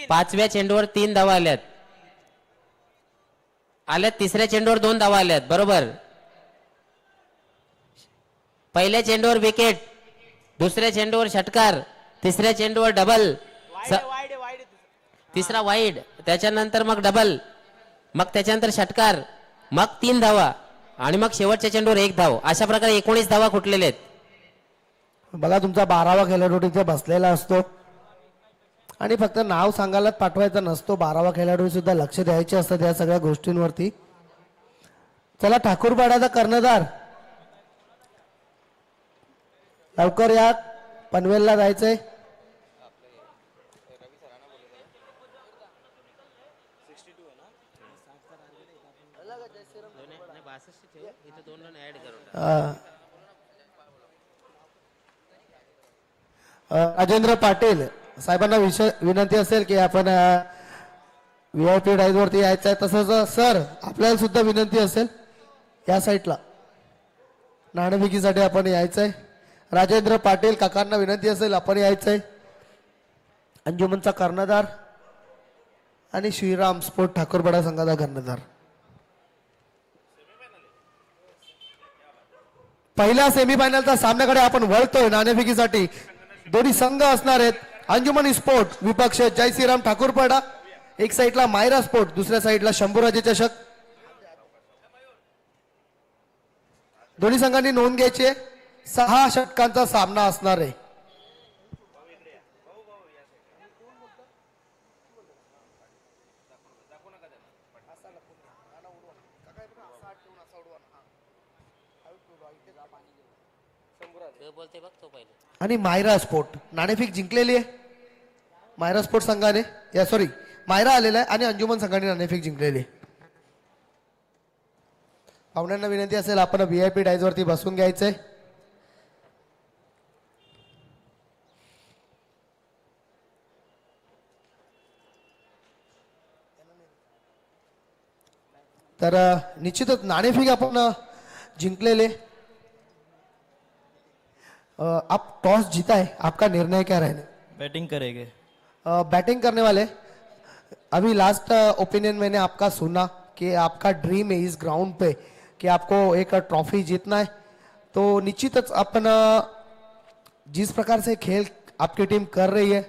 S1: पाचव्या चेंडूवर 3 धावा आल्यात. तिसऱ्या चेंडूवर 2 धावा आल्यात. बरोबर. पहिल्या चेंडूवर विकेट. दुसऱ्या चेंडूवर षटकार. तिसऱ्या चेंडूवर डबल. तिसरा वाईड. त्याच्यानंतर मग डबल. मग त्याच्यानंतर षटकार. मग 3 धावा. आणि मग शेवटच्या चेंडूवर 1 धाव. अशा प्रकारे 19 धावा कुठलेल्या आहेत.
S2: बघा तुमचा 12वा खेळाडू तिथे बसलेला असतो आणि फक्त नाव सांगायलाच पाठवायचं नसतो. 12वा खेळाडू सुद्धा लक्ष द्यायचे असतात या सगळ्या गोष्टींवरती. चला ठाकूरपाड्याचा कर्णधार लवकर या. पनवेलला जायचंय. राजेंद्र पाटील साहेबांना विनंती असेल की आपण VIP डाईज वरती यायचं आहे. तसंच सर आपल्याला सुद्धा विनंती असेल या साईडला नाणेफेकीसाठी आपण यायचंय. राजेंद्र पाटील काकांना विनंती असेल आपण यायचंय. अंजुमनचा कर्णधार आणि श्रीराम स्पोर्ट ठाकूरपाडा संघाचा कर्णधार. पहिल्या सेमीफायनलच्या सामन्याकडे आपण वळतोय. नाणेफेकीसाठी दोन्ही संघ असणार आहेत. अंजुमन स्पोर्ट विपक्ष जय श्रीराम ठाकूरपाडा. एक साईडला मायरा स्पोर्ट, दुसऱ्या साईडला शंभूराजे चषक. दोन्ही संघांनी नोंद घ्यायची. 6 षटकांचा सामना असणार आहे. आणि मायरा स्पोर्ट नाणेफेक जिंकलेली आहे. मायरा स्पोर्ट संघाने मायरा आलेला आहे आणि अंजुमन संघाने नाणेफेक जिंकलेली आहे. पाहुण्यांना विनंती असेल आपण VIP डाईज वरती बसून घ्यायचंय. तर निश्चितच नाणेफेक आपण जिंकलेले. आप टॉस जीता है, आपका निर्णय क्या रहने?
S3: बैटिंग करेंगे.
S2: बैटिंग करने वाले. अभी लास्ट ओपिनियन मैंने आपका सुना कि आपका ड्रीम है इस ग्राउंड पे कि आपको एक ट्रॉफी जीतना है. तो निश्चितच अपन जिस प्रकार से खेल आपकी टीम कर रही है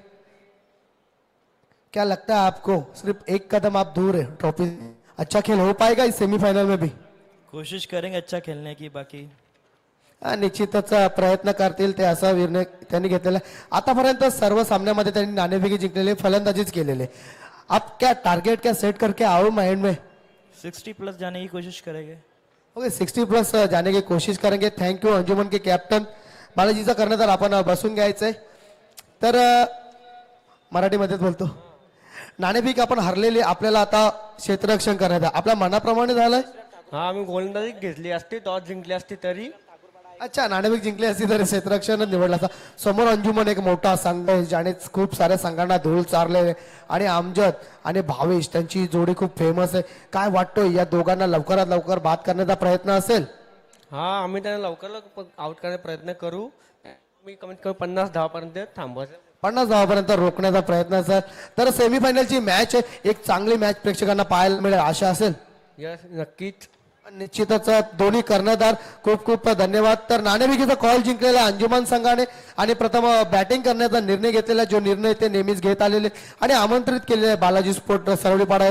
S2: क्या लगता है आपको सिर्फ एक कदम आप दूर है ट्रॉफी? अच्छा खेल हो पाएगा इस सेमीफाइनल में भी?
S3: कोशिश करेंगे अच्छा खेलने की. बाकी
S2: निश्चितच प्रयत्न करतील ते, असा निर्णय त्यांनी घेतलेला आहे. आतापर्यंत सर्व सामन्यामध्ये त्यांनी नाणेफेकी जिंकलेली, फलंदाजीच केलेली. आप क्या टारगेट क्या सेट करके आओ माइंड में?
S3: 60+ जाने की कोशिश करेंगे.
S2: ओके, 60+ जाने की कोशिश करेंगे. थँक्यू अंजुमन के कॅप्टन. बालाजीचा कर्णधार आपण बसून घ्यायचंय. तर मराठीमध्येच बोलतो. नाणेफेक आपण हरलेली, आपल्याला आता क्षेत्ररक्षण करण्यात आहे. आपल्या मनाप्रमाणे झालंय.
S4: हा आम्ही गोलंदाजी घेतली असती, टॉस जिंकली असती तरी.
S2: अच्छा, नाणेफेक जिंकली असती तरी क्षेत्ररक्षणच निवडला असता. समोर अंजुमन एक मोठा संघ आहे, ज्याने खूप साऱ्या संघांना धूळ चारले, आणि अमजद आणि भावेश त्यांची जोडी खूप फेमस आहे. काय वाटतोय या दोघांना लवकरात लवकर बाद करण्याचा प्रयत्न असेल?
S4: हा आम्ही त्यांना लवकर आउट करण्याचा प्रयत्न करू. मी कमीत कमी 50 धावापर्यंत थांबवायचं.
S2: 50 धावापर्यंत रोखण्याचा प्रयत्न असेल. तर सेमीफायनलची मॅच आहे, एक चांगली मॅच प्रेक्षकांना पाहायला मिळेल आशा असेल.
S4: यस नक्कीच.
S2: निश्चितच दोन्ही कर्णधार खूप खूप धन्यवाद. तर नाणेफेकीचा कॉल जिंकलेला अंजुमन संघाने आणि प्रथम बॅटिंग करण्याचा निर्णय घेतलेला, जो निर्णय ते नेहमीच घेत आलेले आणि आमंत्रित केलेले बालाजी स्पोर्ट सरवलीपाडा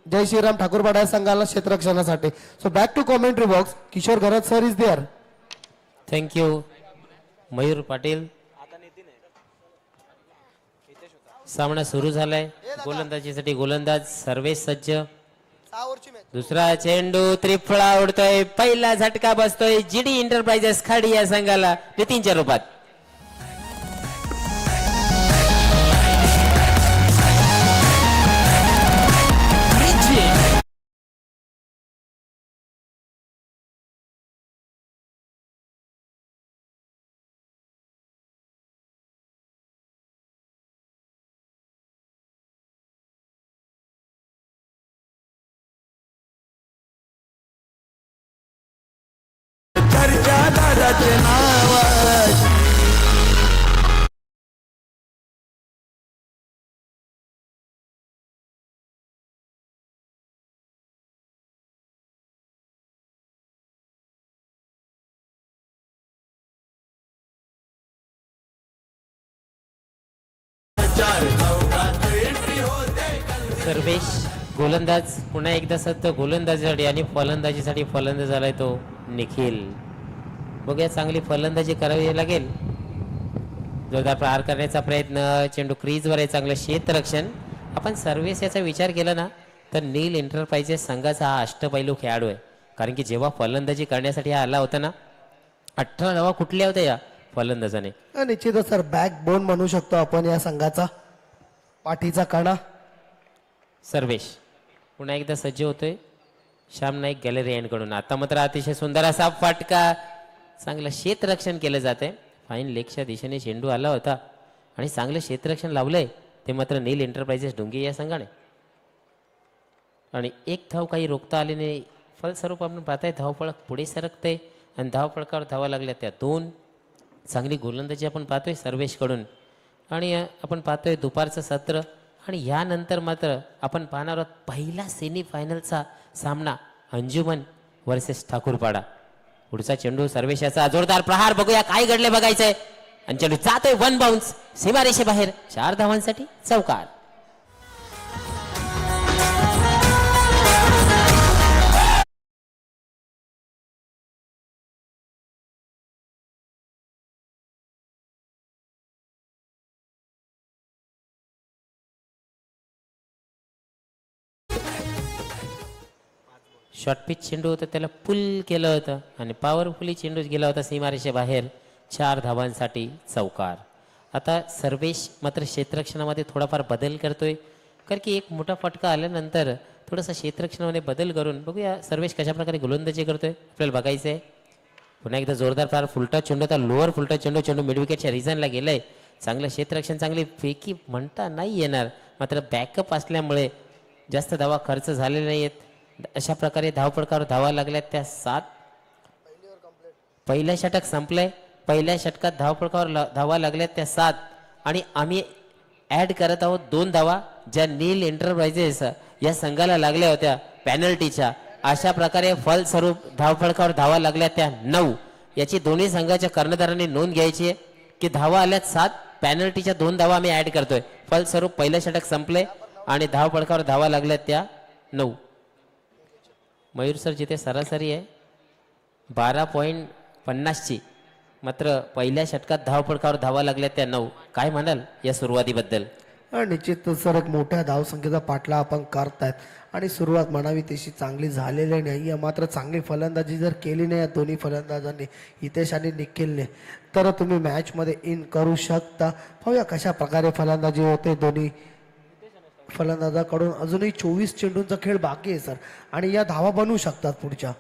S2: जय श्रीराम ठाकूरपाडा या संघाला क्षेत्ररक्षणासाठी. So back to commentary box. Kishor Gharat sir is there.
S1: Thank you Mayur Patil. सामना सुरू झालाय. गोलंदाजीसाठी गोलंदाज सर्वेश सज्ज. दुसरा चेंडू त्रिफळा उडतोय. पहिला झटका बसतोय जीडी एंटरप्राइजेस खाडी या संघाला नितीनच्या रूपात. सर्वेश गोलंदाज पुन्हा एकदा सत्य गोलंदाजीसाठी आणि फलंदाजीसाठी फलंदाज झालाय तो निखिल. बघूया, चांगली फलंदाजी करावी लागेल. जोरदार प्रहार करण्याचा प्रयत्न. चेंडू क्रीजवर आहे. चांगलं क्षेत्ररक्षण. आपण सर्वेस याचा विचार केला ना तर नील एंटरप्राइजेस संघाचा हा अष्टपैलू खेळाडू आहे. कारण की जेव्हा फलंदाजी करण्यासाठी हा आला होता ना, 18 धावा कुठल्या होत्या या फलंदाजाने.
S2: निश्चितच सर बॅकबोन म्हणू शकतो आपण या संघाचा, पाठीचा कणा.
S1: सर्वेश पुन्हा एकदा सज्ज होतोय. श्याम नाईक गॅलरी एंडकडून. आता मात्र अतिशय सुंदर असा फटका. चांगलं क्षेत्ररक्षण केलं जात आहे. फाईन लेगच्या दिशेने चेंडू आला होता आणि चांगलं क्षेत्ररक्षण लावलंय ते मात्र नील एंटरप्राइजेस डोंगे या संघाने. आणि एक धाव काही रोखता आले नाही. फलस्वरूप आपण पाहताय धावफळक पुढे सरकते आणि धावफळकावर धावा लागल्या त्या 2. चांगली गोलंदाजी आपण पाहतोय सर्वेशकडून. आणि आपण पाहतोय दुपारचं सत्र. आणि यानंतर मात्र आपण पाहणार आहोत पहिला सेमीफायनलचा सामना अंजुमन वर्सेस ठाकूरपाडा. पुढचा चेंडू सर्वेशाचा जोरदार प्रहार. बघूया काय घडले बघायचंय. आणि चेंडू जातोय 1 बाउन्स सीमारेषेबाहेर. 4 धावांसाठी चौकार. शॉर्ट पिच चेंडू होता, त्याला पुल केलं होतं आणि पॉवरफुली चेंडू गेला होता सीमारेषे बाहेर. 4 धावांसाठी चौकार. आता सर्वेश मात्र क्षेत्ररक्षणामध्ये थोडाफार बदल करतोय. कारण की एक मोठा फटका आल्यानंतर थोडंसं क्षेत्ररक्षणामध्ये बदल करून बघूया सर्वेश कशा प्रकारे गोलंदाजी करतोय आपल्याला बघायचं आहे. पुन्हा एकदा जोरदार फार फुलटा चेंडू होता. लोअर फुलटा चेंडू. चेंडू मिड विकेटच्या रिझनला गेलाय. चांगलं क्षेत्ररक्षण. चांगली फेकी म्हणता नाही येणार, मात्र बॅकअप असल्यामुळे जास्त धावा खर्च झालेले नाही आहेत. अशा प्रकारे धावपळकावर धावा लागल्या त्या 7. पहिलं षटक संपलंय. पहिल्या षटकात धावपळकावर धावा लागल्या त्या 7 आणि आम्ही ऍड करत आहोत 2 धावा ज्या नील एंटरप्राइजेस या संघाला लागल्या होत्या पॅनल्टीच्या. अशा प्रकारे फलस्वरूप धावपळकावर धावा लागल्या त्या 9. याची दोन्ही संघाच्या कर्णधारांनी नोंद घ्यायची आहे की धावा आल्यात 7 पॅनल्टीच्या 2 धावा आम्ही ऍड करतोय. फलस्वरूप पहिलं षटक संपले आणि धाव फलकावर धावा लागल्या त्या 9. मयूर सर जिथे सरासरी आहे 12.50ची, मात्र पहिल्या षटकात धाव फलकावर धावा लागल्या त्या 9. काय म्हणाल या सुरुवातीबद्दल?
S2: निश्चित सर एक मोठ्या धावसंख्येचा पाठला आपण करतायत आणि सुरुवात म्हणावी तशी चांगली झालेली नाही आहे. मात्र चांगली फलंदाजी जर केली नाही या दोन्ही फलंदाजांनी, हितेश आणि निखिलने, तर तुम्ही मॅचमध्ये इन करू शकता. पाहूया कशा प्रकारे फलंदाजी होते दोन्ही फलंदाजाकडून. अजूनही 24 चेंडूंचा खेळ बाकी आहे सर आणि या धावा बनवू शकतात पुढच्या.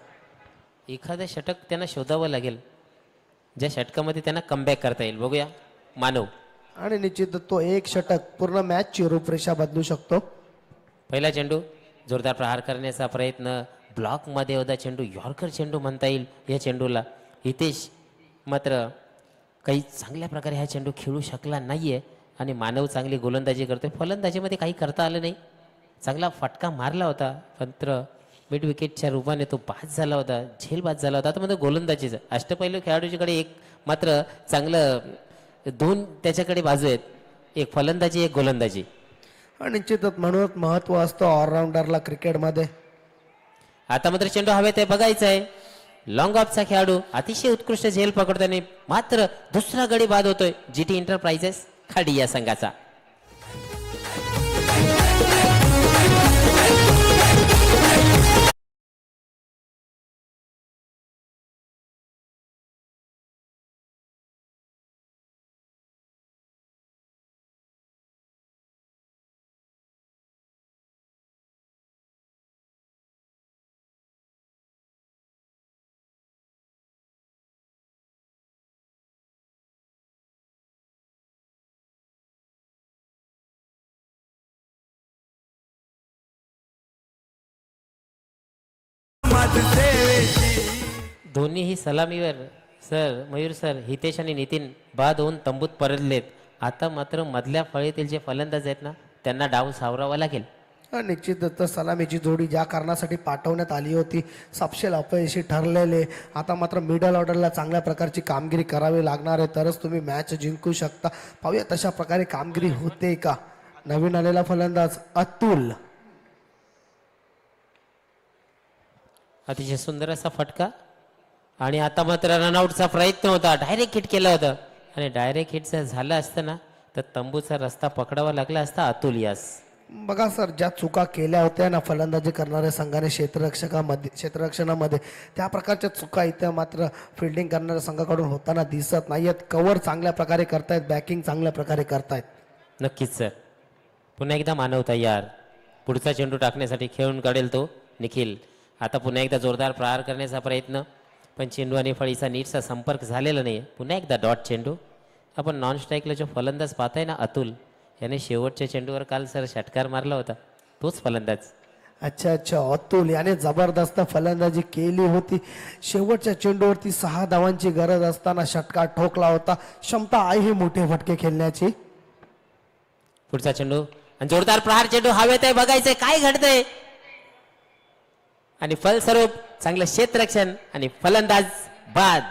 S1: एखादं षटक त्यांना शोधावं लागेल ज्या षटकामध्ये त्यांना कमबॅक करता येईल. बघूया मानव.
S2: आणि निश्चित तो एक षटक पूर्ण मॅचची रूपरेषा बदलू शकतो.
S1: पहिला चेंडू जोरदार प्रहार करण्याचा प्रयत्न, ब्लॉकमध्ये होता चेंडू, यॉर्कर चेंडू म्हणता येईल या चेंडूला. हितेश मात्र काही चांगल्या प्रकारे हा चेंडू खेळू शकला नाहीये आणि मानव चांगली गोलंदाजी करतोय. फलंदाजीमध्ये काही करता आलं नाही. चांगला फटका मारला होता, मात्र मिड विकेटच्या रूपाने तो बाद झाला होता, झेल बाद झाला होता. आता मध्ये गोलंदाजीचं अष्टपैलू खेळाडूच्याकडे एक मात्र चांगलं 2 त्याच्याकडे बाजू आहेत, एक फलंदाजी एक गोलंदाजी.
S2: आणि निश्चितच म्हणून महत्व असतं ऑलराऊंडरला क्रिकेटमध्ये.
S1: आता मात्र चेंडू हवेत आहे, बघायचा आहे. लॉंग ऑफचा खेळाडू अतिशय उत्कृष्ट झेल पकडताना मात्र दुसरा गडी बाद होतोय जीटी एंटरप्राइजेस खाडी या संघाचा. दोन्हीही सलामीवर सर मयूर सर हितेश आणि नितीन बाद होऊन तंबूत परतलेत. आता मात्र मधल्या फळीतील जे फलंदाज आहेत ना त्यांना डाव सावरावा लागेल.
S2: निश्चितच सलामीची जोडी ज्या कारणासाठी पाठवण्यात आली होती सपशेल अपयशी ठरलेले. आता मात्र मिडल ऑर्डरला चांगल्या प्रकारची कामगिरी करावी लागणार आहे तरच तुम्ही मॅच जिंकू शकता. पाहूया तशा प्रकारे कामगिरी होते का. नवीन आलेला फलंदाज अतुल.
S1: अतिशय सुंदर असा फटका आणि आता मात्र रनआउटचा प्रयत्न होता, डायरेक्ट हिट केला होता आणि डायरेक्ट हिट जर झालं असतं ना तर तंबूचा रस्ता पकडावा लागला असता अतुल यास.
S2: बघा सर ज्या चुका केल्या होत्या ना फलंदाजी करणाऱ्या संघाने क्षेत्ररक्षणामध्ये त्या प्रकारच्या चुका इथे मात्र फिल्डिंग करणाऱ्या संघाकडून होताना दिसत नाहीयेत. कव्हर चांगल्या प्रकारे करतायत, बॅकिंग चांगल्या प्रकारे करतायत.
S1: नक्कीच सर. पुन्हा एकदा मानव तयार, पुढचा चेंडू टाकण्यासाठी खेळून काढेल तो निखिल. आता पुन्हा एकदा जोरदार प्रहार करण्याचा प्रयत्न, पण चेंडू आणि फळीचा नीटचा संपर्क झालेला नाही. पुन्हा एकदा डॉट चेंडू. आपण नॉन स्ट्राईकला जो फलंदाज पाहताय ना अतुल, याने शेवटच्या चेंडूवर काल सर षटकार मारला होता, तोच फलंदाज.
S2: अच्छा अतुल याने जबरदस्त फलंदाजी केली होती. शेवटच्या चेंडूवरती 6 धावांची गरज असताना षटकार ठोकला होता. क्षमता आहे ही मोठे फटके खेळण्याची.
S1: पुढचा चेंडू आणि जोरदार प्रहार चेंडू हवेत आहे, बघायचंय काय घडतंय. आणि फलस्वरूप चांगलं क्षेत्ररक्षण आणि फलंदाज बाद.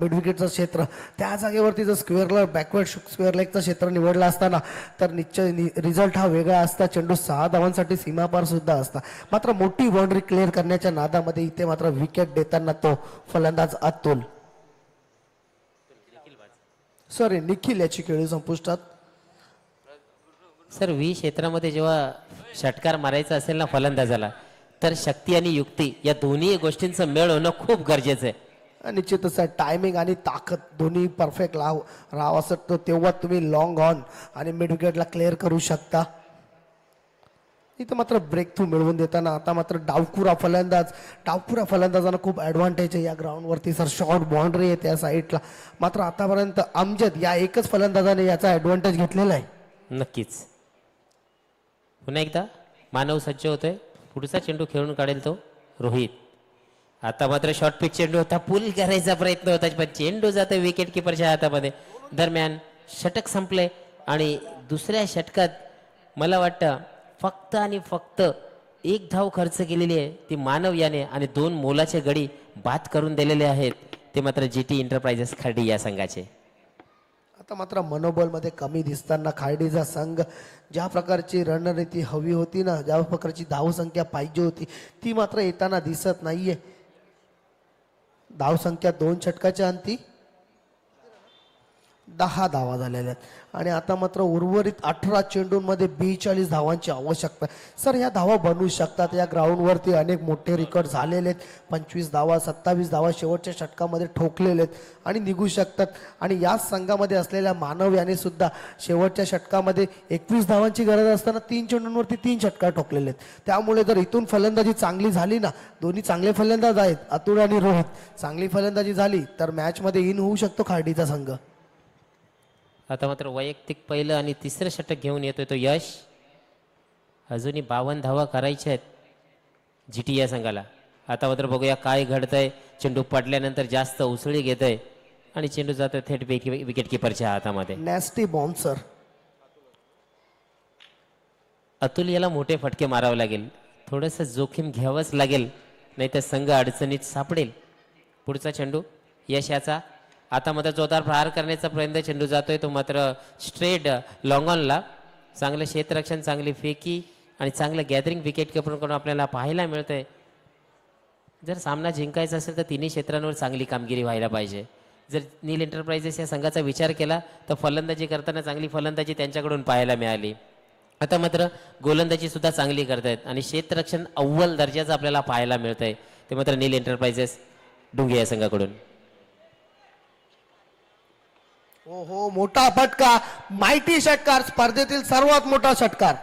S2: मिड विकेटचं क्षेत्र त्या जागेवरती जर स्क्वेअरला बॅकवर्ड स्क्वेअर लेगचं क्षेत्र निवडलं असताना तर निश्चय रिझल्ट हा वेगळा असता. चेंडू 6 धावांसाठी सीमापार सुद्धा असता. मात्र मोठी बाउंड्री क्लिअर करण्याच्या नादामध्ये इथे मात्र विकेट देताना तो फलंदाज अतुल निखिल याची खेळी संपुष्टात.
S1: सर क्षेत्रामध्ये जेव्हा षटकार मारायचा असेल ना फलंदाजाला, तर शक्ती आणि युक्ती या दोन्ही गोष्टींचं मेळ होणं खूप गरजेचं आहे.
S2: निश्चितच टायमिंग आणि ताकद दोन्ही परफेक्ट राहावं असं तेव्हा तुम्ही लॉंग ऑन आणि मिड विकेटला क्लिअर करू शकता. इथं मात्र ब्रेक थ्रू मिळवून देताना आता मात्र डावखुरा फलंदाजांना खूप ॲडव्हान्टेज आहे या ग्राउंडवरती. सर शॉर्ट बाउंड्री आहे त्या साईडला. मात्र आतापर्यंत अमजद या एकच फलंदाजाने याचा ॲडव्हान्टेज घेतलेला आहे.
S1: नक्कीच. पुन्हा एकदा मानव सज्ज होतोय. पुढचा चेंडू खेळून काढेल तो रोहित. आता मात्र शॉर्ट पिच चेंडू होता, पुल करायचा प्रयत्न होता पण चेंडू जातोय विकेट किपरच्या हातामध्ये. दरम्यान षटक संपले आणि दुसऱ्या षटकात मला वाटतं फक्त आणि फक्त एक धाव खर्च केलेली आहे ती मानव याने आणि 2 मोलाचे गडी बाद करून दिलेले आहेत ते मात्र GT एंटरप्राइजेस खर्डी या संघाचे.
S2: आता मात्र मनोबलमध्ये कमी दिसताना खार्डीचा संघ ज्या प्रकारची रणनीती हवी होती ना, ज्या प्रकारची धावसंख्या पाहिजे होती ती मात्र येताना दिसत नाहीये. धावसंख्या 2 षटकाच्या अंती 10 धावा झालेल्या आहेत आणि आता मात्र उर्वरित 18 चेंडूंमध्ये 42 धावांची आवश्यकता आहे. सर या धावा बनवू शकतात. या ग्राउंडवरती अनेक मोठे रेकॉर्ड झालेले आहेत. 25 धावा 27 धावा शेवटच्या षटकामध्ये ठोकलेले आहेत आणि निघू शकतात. आणि याच संघामध्ये असलेल्या मानव याने सुद्धा शेवटच्या षटकामध्ये 21 धावांची गरज असताना 3 चेंडूंवरती 3 षटकार ठोकलेले आहेत. त्यामुळे जर इथून फलंदाजी चांगली झाली ना, दोन्ही चांगले फलंदाज आहेत अतुल आणि रोहित, चांगली फलंदाजी झाली तर मॅचमध्ये इन होऊ शकतो खार्डीचा संघ.
S1: आता मात्र वैयक्तिक पहिलं आणि तिसरं षटक घेऊन येतोय तो यश. अजूनही 52 धावा करायच्या आहेत GT या संघाला. आता मात्र बघूया काय घडतंय. चेंडू पडल्यानंतर जास्त उसळी घेतोय आणि चेंडू जातोय थेट विकेट किपरच्या हातामध्ये.
S2: Nasty bouncer.
S1: अतुल याला मोठे फटके मारावे लागेल, थोडंसं जोखीम घ्यावंच लागेल, नाहीतर संघ अडचणीत सापडेल. पुढचा चेंडू यश याचा. आता मात्र जोरदार प्रहार करण्याचा प्रयत्न, चेंडू जातोय तो मात्र स्ट्रेट लॉंग ऑनला. चांगलं क्षेत्ररक्षण, चांगली फेकी आणि चांगलं गॅदरिंग विकेट कीपरकडून आपल्याला पाहायला मिळतंय. जर सामना जिंकायचा असेल तर तिन्ही क्षेत्रांवर चांगली कामगिरी व्हायला पाहिजे. जर नील एंटरप्राइजेस या संघाचा विचार केला तर फलंदाजी करताना चांगली फलंदाजी त्यांच्याकडून पाहायला मिळाली. आता मात्र गोलंदाजी सुद्धा चांगली करतायत आणि क्षेत्ररक्षण अव्वल दर्जाचं आपल्याला पाहायला मिळतंय ते मात्र नील एंटरप्राइजेस डुंगे या संघाकडून.
S2: हो हो, मोठा फटका, माहिती षटकार, स्पर्धेतील सर्वात मोठा षटकार.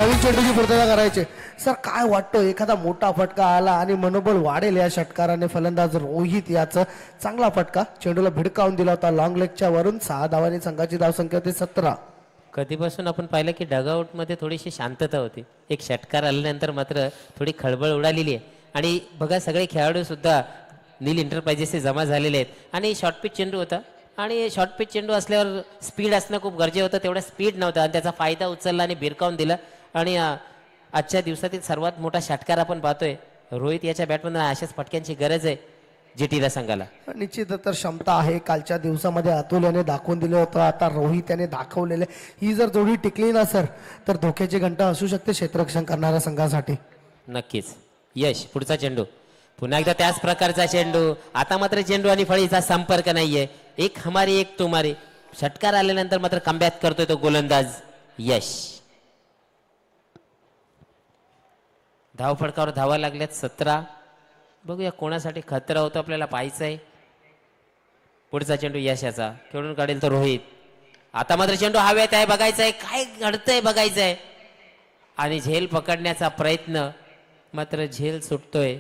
S2: नवीन चेंडूची पूर्तता करायचे. सर काय वाटतं, एखादा मोठा फटका आला आणि मनोबल वाढेल या षटकाराने. फलंदाज रोहित याचं चांगला फटका, चेंडूला भिडकावून दिला होता लॉंग लेगच्या वरून. 6 धावांनी संघाची धावसंख्या होती 17.
S1: कधीपासून आपण पाहिलं की डगआउटमध्ये थोडीशी शांतता होती, एक षटकार आल्यानंतर मात्र थोडी खळबळ उडालेली आहे. आणि बघा सगळे खेळाडू सुद्धा नील एंटरप्राइजेसचे जमा झालेले आहेत आणि शॉर्ट पिच चेंडू होता आणि शॉर्ट पिच चेंडू असल्यावर स्पीड असणं खूप गरजेचं होतं. तेवढा स्पीड नव्हता आणि त्याचा फायदा उचलला आणि भिरकावून दिला. आणि आजच्या दिवसातील सर्वात मोठा षटकार आपण पाहतोय. रोहित याच्या बॅटमधून अशाच फटक्यांची गरज आहे GTला संघाला.
S2: निश्चितच तर क्षमता आहे. कालच्या दिवसामध्ये अतुल याने दाखवून दिलं होतं, आता रोहित याने दाखवलेले. ही जर जोडी टिकली ना सर तर धोक्याची घंटा असू शकते क्षेत्ररक्षण करणाऱ्या संघासाठी.
S1: नक्कीच. यश पुढचा चेंडू, पुन्हा एकदा त्याच प्रकारचा चेंडू. आता मात्र चेंडू आणि फळीचा संपर्क नाहीये, एक हमारी एक तुम्हारी. षटकार आल्यानंतर मात्र कमबॅक करतोय तो गोलंदाज यश. धाव फडकावर धावा लागल्यात 17. बघूया कोणासाठी खतरा होतो आपल्याला पाहायचं आहे. पुढचा चेंडू यशाचा, खेळून काढेल तो रोहित. आता मात्र चेंडू हवेत आहे, बघायचं आहे काय घडतंय बघायचं आहे. आणि झेल पकडण्याचा प्रयत्न, मात्र झेल सुटतोय.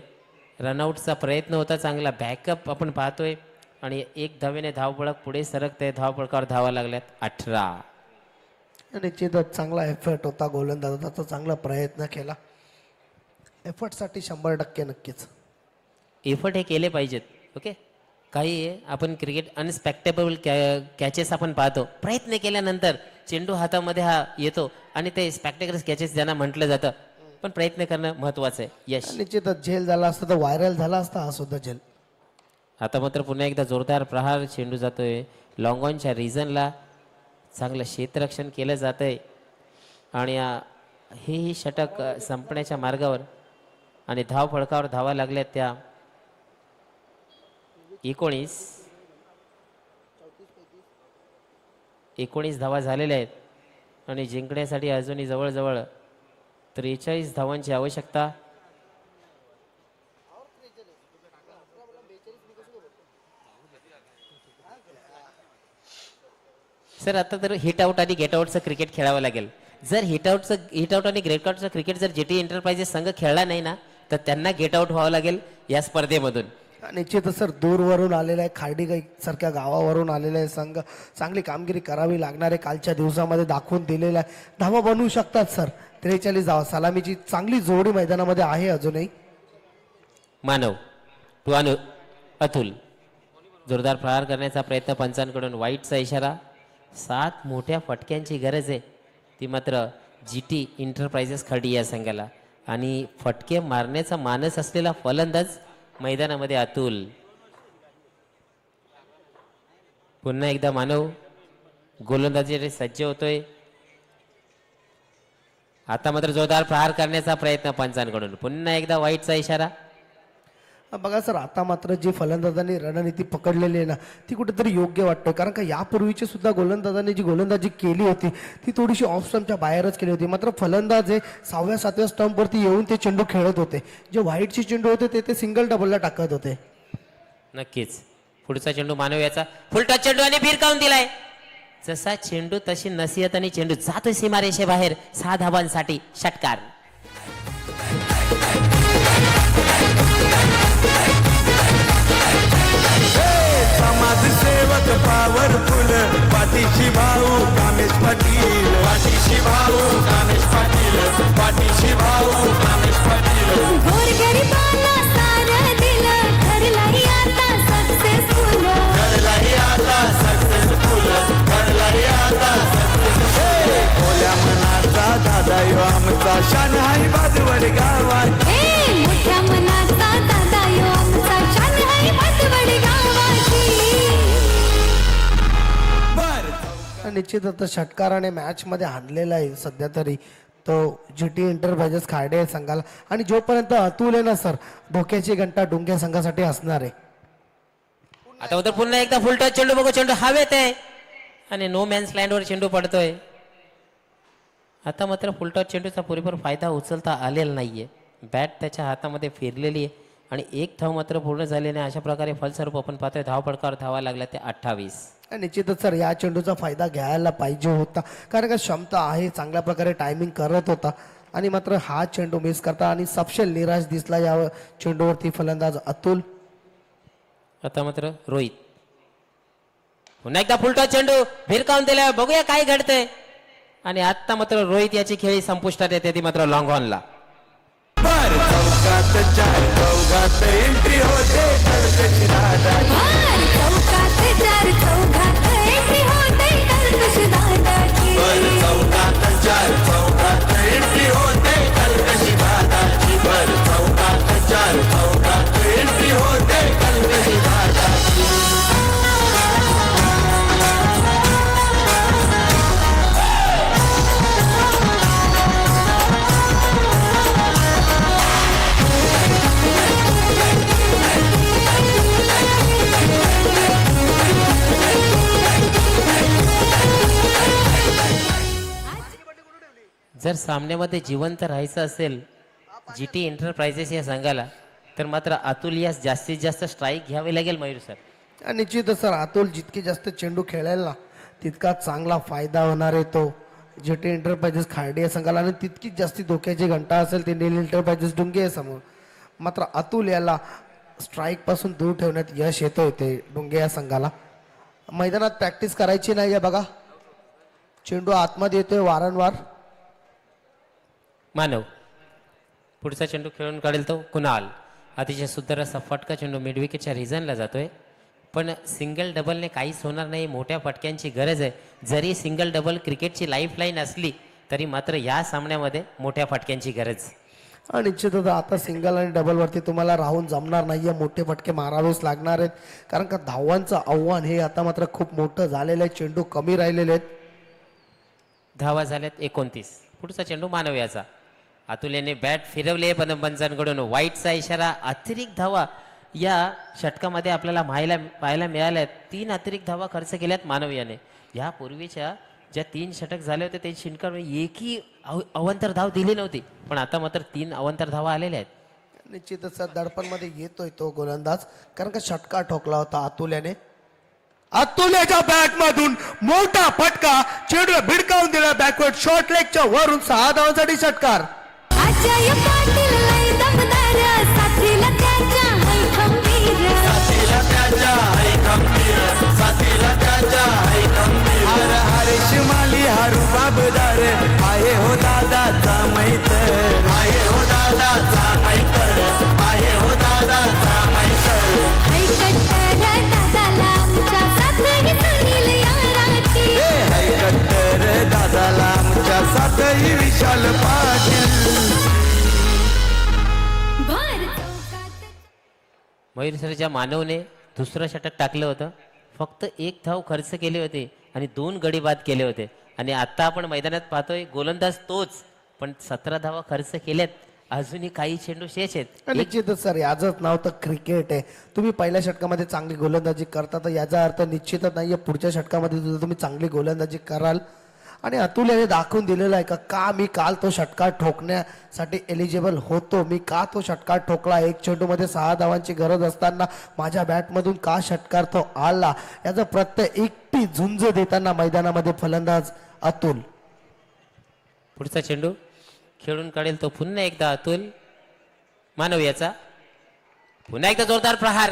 S1: रनआउटचा प्रयत्न होता, चांगला बॅकअप आपण पाहतोय आणि 1 धावेने धावपळक पुढे सरकते. धावपळकावर धावा लागल्यात 18.
S2: निश्चितच चांगला एफर्ट होता गोलंदाजाचा, तो चांगला प्रयत्न केला. एफर्टसाठी 100% नक्कीच
S1: एफर्ट हे केले पाहिजेत. ओके, काही आपण क्रिकेट अनस्पेक्टेबल कॅचेस आपण पाहतो, प्रयत्न केल्यानंतर चेंडू हातामध्ये हा येतो आणि ते स्पेक्टेकल कॅचेस ज्यांना म्हटलं जातं, पण प्रयत्न करणं महत्वाचं आहे. यश
S2: निश्चितच झेल झाला असता तर व्हायरल झाला असता हा सुद्धा झेल.
S1: आता मात्र पुन्हा एकदा जोरदार प्रहार, चेंडू जातोय लॉंग ऑनच्या रिजनला. चांगलं क्षेत्ररक्षण केलं जातंय आणि हेही षटक संपण्याच्या मार्गावर आणि धाव फळकावर धावा लागल्यात त्या 19 धावा झालेल्या आहेत आणि जिंकण्यासाठी अजूनही जवळजवळ 43 धावांची आवश्यकता. सर आता तर हिट आउट आणि गेट आउटचं क्रिकेट खेळावं लागेल. जर हिट आउट आणि ग्रेट आउटचं क्रिकेट जर GT एंटरप्राइजेस संघ खेळला नाही ना तर त्यांना गेट आउट व्हावं लागेल या स्पर्धेमधून.
S2: निश्चितच सर दूरवरून आलेला आहे, खार्डी सारख्या गावावरून आलेला आहे संघ. चांगली कामगिरी करावी लागणार आहे, कालच्या दिवसामध्ये दाखवून दिलेला आहे. धावा बनवू शकतात सर. 43 धावा, सलामीची चांगली जोडी मैदानामध्ये आहे अजूनही.
S1: मानव टू अतुल जोरदार प्रहार करण्याचा प्रयत्न पंचांकडून. वाईटचा इशारा. 7 मोठ्या फटक्यांची गरज आहे, ती मात्र GT एंटरप्राइजेस खर्डी या संघाला. आणि फटके मारण्याचा मानस असलेला फलंदाज मैदानामध्ये अतुल. पुन्हा एकदा मानव गोलंदाजीसाठी सज्ज होतोय. आता मात्र जोरदार प्रहार करण्याचा प्रयत्न पंचांकडून. पुन्हा एकदा वाईटचा इशारा.
S2: बघा सर, आता मात्र जी फलंदाजांनी रणनीती पकडलेली आहे ना, ती कुठेतरी योग्य वाटते. कारण का यापूर्वीची सुद्धा गोलंदाजांनी जी गोलंदाजी केली होती ती थोडीशी ऑफ स्टंपच्या बाहेरच केली होती. मात्र फलंदाज हे 6व्या-7व्या स्टंपवरती येऊन ते चेंडू खेळत होते. जे व्हाईटचे चेंडू होते ते सिंगल डबलला टाकत होते.
S1: नक्कीच. पुढचा चेंडू मानव याचा. फुलटा चेंडू आणि भिरकावून दिलाय. जसा चेंडू तशी नसीहत आणि चेंडू जातो सीमारेषेबाहेर. 6 धावांसाठी षटकार.
S5: समाजसेवक पॉवरफुल पाठीशी भाऊ कामेश पाटील. पाठीशी भाऊ कामेश पाटील. पाठीशी भाऊ कामेश पाटील.
S6: गोरगरिबांना सारं दिलं, घरलाही आता सक्सेसफुल.
S5: घरलाही आता सक्सेसफुल. घरलाही आता सक्सेसफुल. ओल्या मनाचा दादा यो आमचा शानहाई बाजवड गावात.
S6: हे मोठ्या मनाचा दादा यो आमचा शानहाई बाजवड गावाची.
S2: निश्चित आता षटकाराने मॅच मध्ये हाणलेला आहे सध्या तरी तो GT एंटरप्राइजेस खार्डे संघाला. आणि जोपर्यंत अतुल आहे ना सर, धोक्याची घंटा डुंग्या संघासाठी असणार आहे.
S1: आता उतर पुन्हा एकदा फुलटा चेंडू. बघू चेंडू हवेत आहे आणि नो मॅन्स लँडवर चेंडू पडतोय. आता मात्र फुलटॉस चेंडूचा पुरेपूर फायदा उचलता आलेला नाहीये. बॅट त्याच्या हातामध्ये फिरलेली आहे आणि 1 धाव मात्र पूर्ण झालेली आहे. अशा प्रकारे फलस्वरूप आपण पाहतोय धावपडकार धावा लागला ते 28.
S2: निश्चितच सर, या चेंडूचा फायदा घ्यायला पाहिजे होता. कारण का क्षमता आहे, चांगल्या प्रकारे टायमिंग करत होता. आणि मात्र हा चेंडू मिस करता आणि सपशेल निराश दिसला या चेंडूवरती फलंदाज अतुल.
S1: आता मात्र रोहित. पुन्हा एकदा फुलटॉस चेंडू भिरकावून दिला. बघूया काय घडतंय. आणि आता मात्र रोहित याची खेळी संपुष्टात येते, ती मात्र लॉंग ऑनला.
S5: चौकात 4 चौघात एंट्री होते कर्कशी दादाची.
S6: चौकात 4 चौघात एंट्री होते कर्कशी दादाची.
S5: चौकात 4 चौघात एंट्री होते कर्कशी दादाची. चौकात 4 चौघात एंट्री होते कर्कशी दादाची.
S1: जर सामन्यामध्ये जिवंत राहायचं असेल GT एंटरप्राइजेस या संघाला, तर मात्र अतुल यास जास्तीत जास्त स्ट्राईक घ्यावे लागेल मयूर सर.
S2: निश्चितच सर, अतुल जितके जास्त चेंडू खेळेल ना तितका चांगला फायदा होणार आहे तो GT एंटरप्राइजेस खार्डे या संघाला. आणि तितकीच जास्ती धोक्याची घंटा असेल ती नील एंटरप्राइजेस डुंगे समोर. मात्र अतुल याला स्ट्राईक पासून दूर ठेवण्यात यश येतोय ते डुंगे या संघाला. मैदानात प्रॅक्टिस करायची नाही आहे बघा. चेंडू आतमध्ये येतोय वारंवार.
S1: मानव पुढचा चेंडू खेळून काढेल तो कुणाल. अतिशय सुंदर असा फटका चेंडू मिडविकेटच्या रिझनला जातोय. पण सिंगल डबलने काहीच होणार नाही. मोठ्या फटक्यांची गरज आहे. जरी सिंगल डबल क्रिकेटची लाईफलाईन असली तरी मात्र या सामन्यामध्ये मोठ्या फटक्यांची गरज.
S2: निश्चितच आता सिंगल आणि डबल वरती तुम्हाला राहून जमणार नाहीये. मोठे फटके मारावेच लागणार आहेत. कारण का धावांचं आव्हान हे आता मात्र खूप मोठं झालेलं आहे. चेंडू कमी राहिलेले आहेत.
S1: धावा झाल्यात 29. पुढचा चेंडू मानव याचा. अतुल याने बॅट फिरवले पण पंचांकडून वाईटचा इशारा. अतिरिक्त धावा या षटकामध्ये आपल्याला पाहायला मिळाल्या. 3 अतिरिक्त धावा खर्च केल्यात मानव याने. यापूर्वीच्या ज्या 3 षटक झाले होते ते शिनकर एकही अवंतर धाव दिली नव्हती, पण आता मात्र 3 अवंतर धावा आलेल्या आहेत.
S2: निश्चितच दडपण मध्ये येतोय तो गोलंदाज. कारण का षटका ठोकला होता अतुल याने. अतुल्याच्या बॅट मधून मोठा फटका, चेंडू भिडकावून दिला बॅकवर्ड शॉर्ट लेगच्या वरून. 6 धावांसाठी षटकार.
S6: अजय पाटील लय दमदार
S1: मयूर सरच्या मानवने दुसरं षटक टाकलं होतं. फक्त 1 धाव खर्च केले होते आणि 2 गडी बाद केले होते. आणि आता आपण मैदानात पाहतोय गोलंदाज तोच, पण 17 धावा खर्च केल्यात. अजूनही काही चेंडू शेष आहेत.
S2: निश्चितच सर, याचंच नाव तर क्रिकेट आहे. तुम्ही पहिल्या षटकामध्ये चांगली गोलंदाजी करता तर याचा अर्थ निश्चितच नाहीये पुढच्या षटकामध्ये सुद्धा तुम्ही चांगली गोलंदाजी कराल. आणि अतुल याने दाखवून दिलेलं आहे का मी काल तो षटकार ठोकण्यासाठी एलिजिबल होतो, मी का तो षटकार ठोकला, 1 चेंडूमध्ये 6 धावांची गरज असताना माझ्या बॅटमधून का षटकार तो आला, याचा प्रत्यय एकटी झुंज देताना मैदानामध्ये फलंदाज अतुल.
S1: पुढचा चेंडू खेळून काढेल तो पुन्हा एकदा अतुल मानव. याचा पुन्हा एकदा जोरदार प्रहार.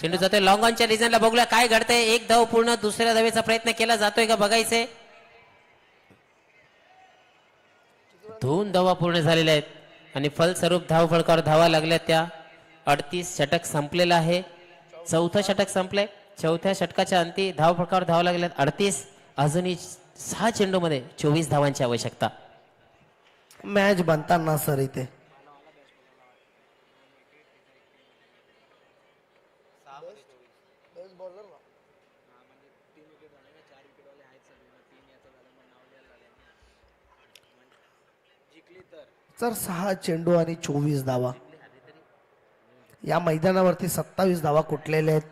S1: चेंडू जातोय लॉंग ऑनच्या डिझाईनला. बघूया काय घडतंय. 1 धाव पूर्ण. दुसऱ्या धावेचा प्रयत्न केला जातोय का बघायचंय. 2 धावा पूर्ण झालेल्या आहेत आणि फलस्वरूप धाव फळकावर धावा लागल्या त्या. 38 षटक संपलेलं आहे. 4थं षटक संपलंय. 4थ्या षटकाच्या अंती धाव फळकावर धावा लागल्यात 38. अजूनही 6 चेंडूमध्ये 24 धावांची आवश्यकता.
S2: मॅच बनताना सर इथे सर 6 चेंडू आणि 24 धावा. या मैदानावरती 27 धावा कुठलेल्या आहेत.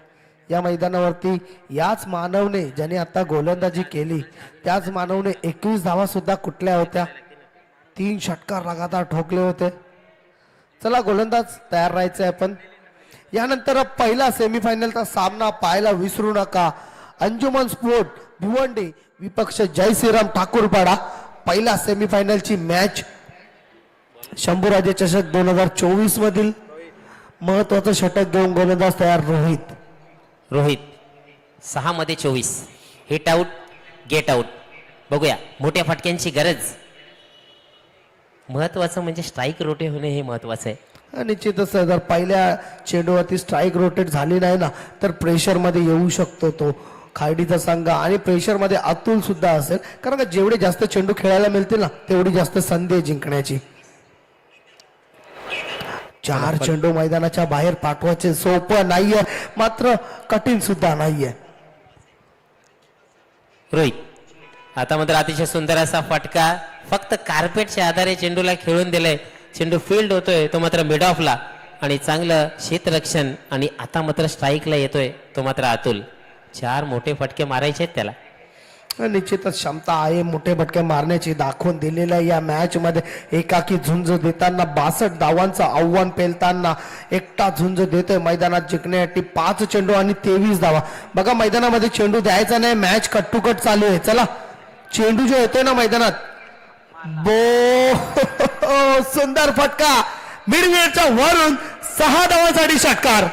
S2: या मैदानावरती याच मानवने ज्याने आता गोलंदाजी केली त्याच मानवने 21 धावा सुद्धा कुठल्या होत्या. 3 षटकार लगातार ठोकले होते. चला गोलंदाज तयार राहायचे आपण. यानंतर पहिला सेमीफायनलचा सामना पाहायला विसरू नका. अंजुमन स्पोर्ट भिवंडी विपक्ष जय श्रीराम ठाकूरपाडा. पहिला सेमीफायनलची मॅच शंभूराजे चषक 2024 मधील महत्वाचं षटक घेऊन गोलंदाज तयार रोहित.
S1: 6 मध्ये 24. Hit out get out. बघूया मोठ्या फटक्यांची गरज. महत्वाचं म्हणजे स्ट्राईक रोटेट होणे हे महत्वाचं आहे.
S2: निश्चितच जर पहिल्या चेंडूवरती स्ट्राईक रोटेट झाली नाही ना तर प्रेशर मध्ये येऊ शकतो तो खार्डीचा संघ. आणि प्रेशर मध्ये अतुल सुद्धा असेल, कारण का जेवढे जास्त चेंडू खेळायला मिळतील ना तेवढी जास्त संधी आहे जिंकण्याची. 4 चेंडू मैदानाच्या बाहेर पाठवायचे सोपं नाहीये, मात्र कठीण सुद्धा नाहीये.
S1: रोहित आता मात्र अतिशय सुंदर असा फटका. फक्त कार्पेटच्या आधारे चेंडूला खेळून दिलंय. चेंडू फील्ड होतोय तो मात्र मिड ऑफला. आणि चांगलं क्षेत्ररक्षण. आणि आता मात्र स्ट्राईकला येतोय तो मात्र अतुल. 4 मोठे फटके मारायचे आहेत त्याला.
S2: निश्चितच क्षमता आहे मोठे फटके मारण्याची दाखवून दिलेल्या या मॅच मध्ये. एकाकी झुंज देताना 62 धावांचं आव्हान पेलताना एकटा झुंज देतोय मैदानात जिंकण्यासाठी. 5 चेंडू आणि 23 धावा. बघा मैदानामध्ये चेंडू द्यायचा नाही, मॅच कट टू कट चालू आहे. चला चेंडू जो येतोय ना मैदानात, सुंदर फटका मिडविकेटच्या वरून 6 धावांसाठी षटकार.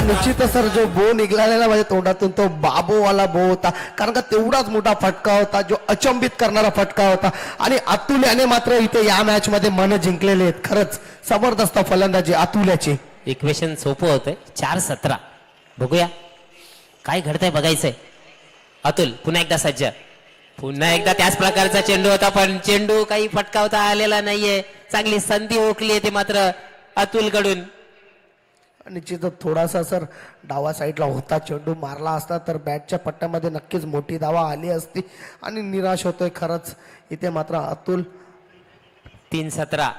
S2: निश्चितच सर जो बो निघालेला माझ्या तोंडातून तो बाबोवाला बो होता, कारण का तेवढाच मोठा फटका होता जो अचंबित करणारा फटका होता. आणि अतुल याने मात्र इथे या मॅच मध्ये मन जिंकलेले आहेत. खरंच जबरदस्त फलंदाजी अतुल्याची.
S1: इक्वेशन सोपं होतंय. 4-17. बघूया काय घडतंय बघायचंय. अतुल पुन्हा एकदा सज्ज. पुन्हा एकदा त्याच प्रकारचा चेंडू होता, पण चेंडू काही फटकावता आलेला नाहीये. चांगली संधी ओळखली आहे ते मात्र अतुल कडून.
S2: निश्चितच थोडासा सर डावा साईडला होता चेंडू मारला असता तर बॅटच्या पट्ट्यामध्ये नक्कीच मोठी धावा आली असती. आणि निराश होतोय खरंच इथे मात्र अतुल.
S1: 3-17.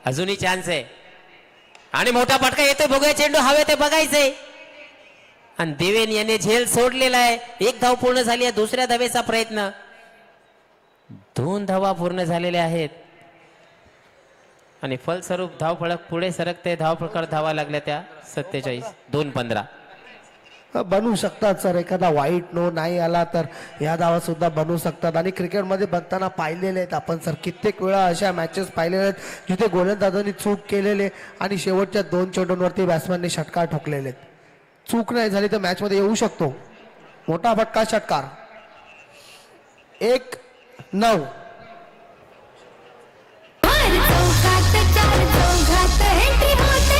S1: अजूनही चान्स आहे आणि मोठा फटका येतोय. बघूया चेंडू हवे ते बघायचंय. आणि देवेन याने झेल सोडलेला आहे. 1 धाव पूर्ण झाली आहे. दुसऱ्या धावेचा प्रयत्न. 2 धावा पूर्ण झालेल्या आहेत आणि फलस्वरूप धाव फळक पुढे सरकते. धाव फळकावर धावा लागल्या त्या 47. 2-15.
S2: बनवू शकतात सर. एखादा वाईट नो नाही आला तर या धावा सुद्धा बनवू शकतात. आणि क्रिकेटमध्ये बघताना पाहिलेले आहेत आपण सर, कित्येक वेळा अशा मॅचेस पाहिलेल्या आहेत जिथे गोलंदाजांनी चूक केलेले आणि शेवटच्या 2 चेंडूंवरती बॅट्समॅनने षटकार ठोकलेले. चूक नाही झाली तर मॅच मध्ये येऊ शकतो मोठा फटका षटकार. 1-9.
S6: चौघात 4 चौघात एंट्री होते.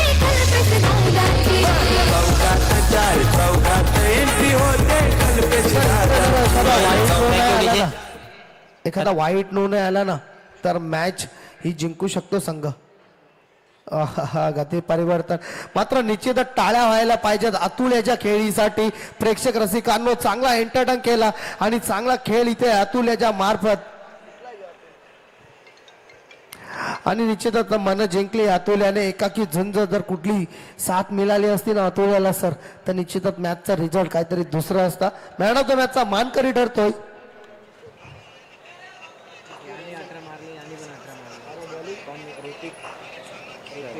S2: एखादा वाईट नो नाही आला ना तर मॅच ही जिंकू शकतो संघ. गती परिवर्तन मात्र निश्चितच टाळ्या व्हायला पाहिजेत अतुल याच्या खेळीसाठी. प्रेक्षक रसिकांनो चांगला एंटरटेन केला आणि चांगला खेळ इथे अतुल याच्या मार्फत आणि निश्चितच मन जिंकली अतुल याने. एकाकी झुंज जर कुठली साथ मिळाली असती ना अतुल याला सर तर निश्चितच मॅचचा रिझल्ट काहीतरी दुसरा असता. मॅन ऑफ द मॅचचा मानकरी ठरतोय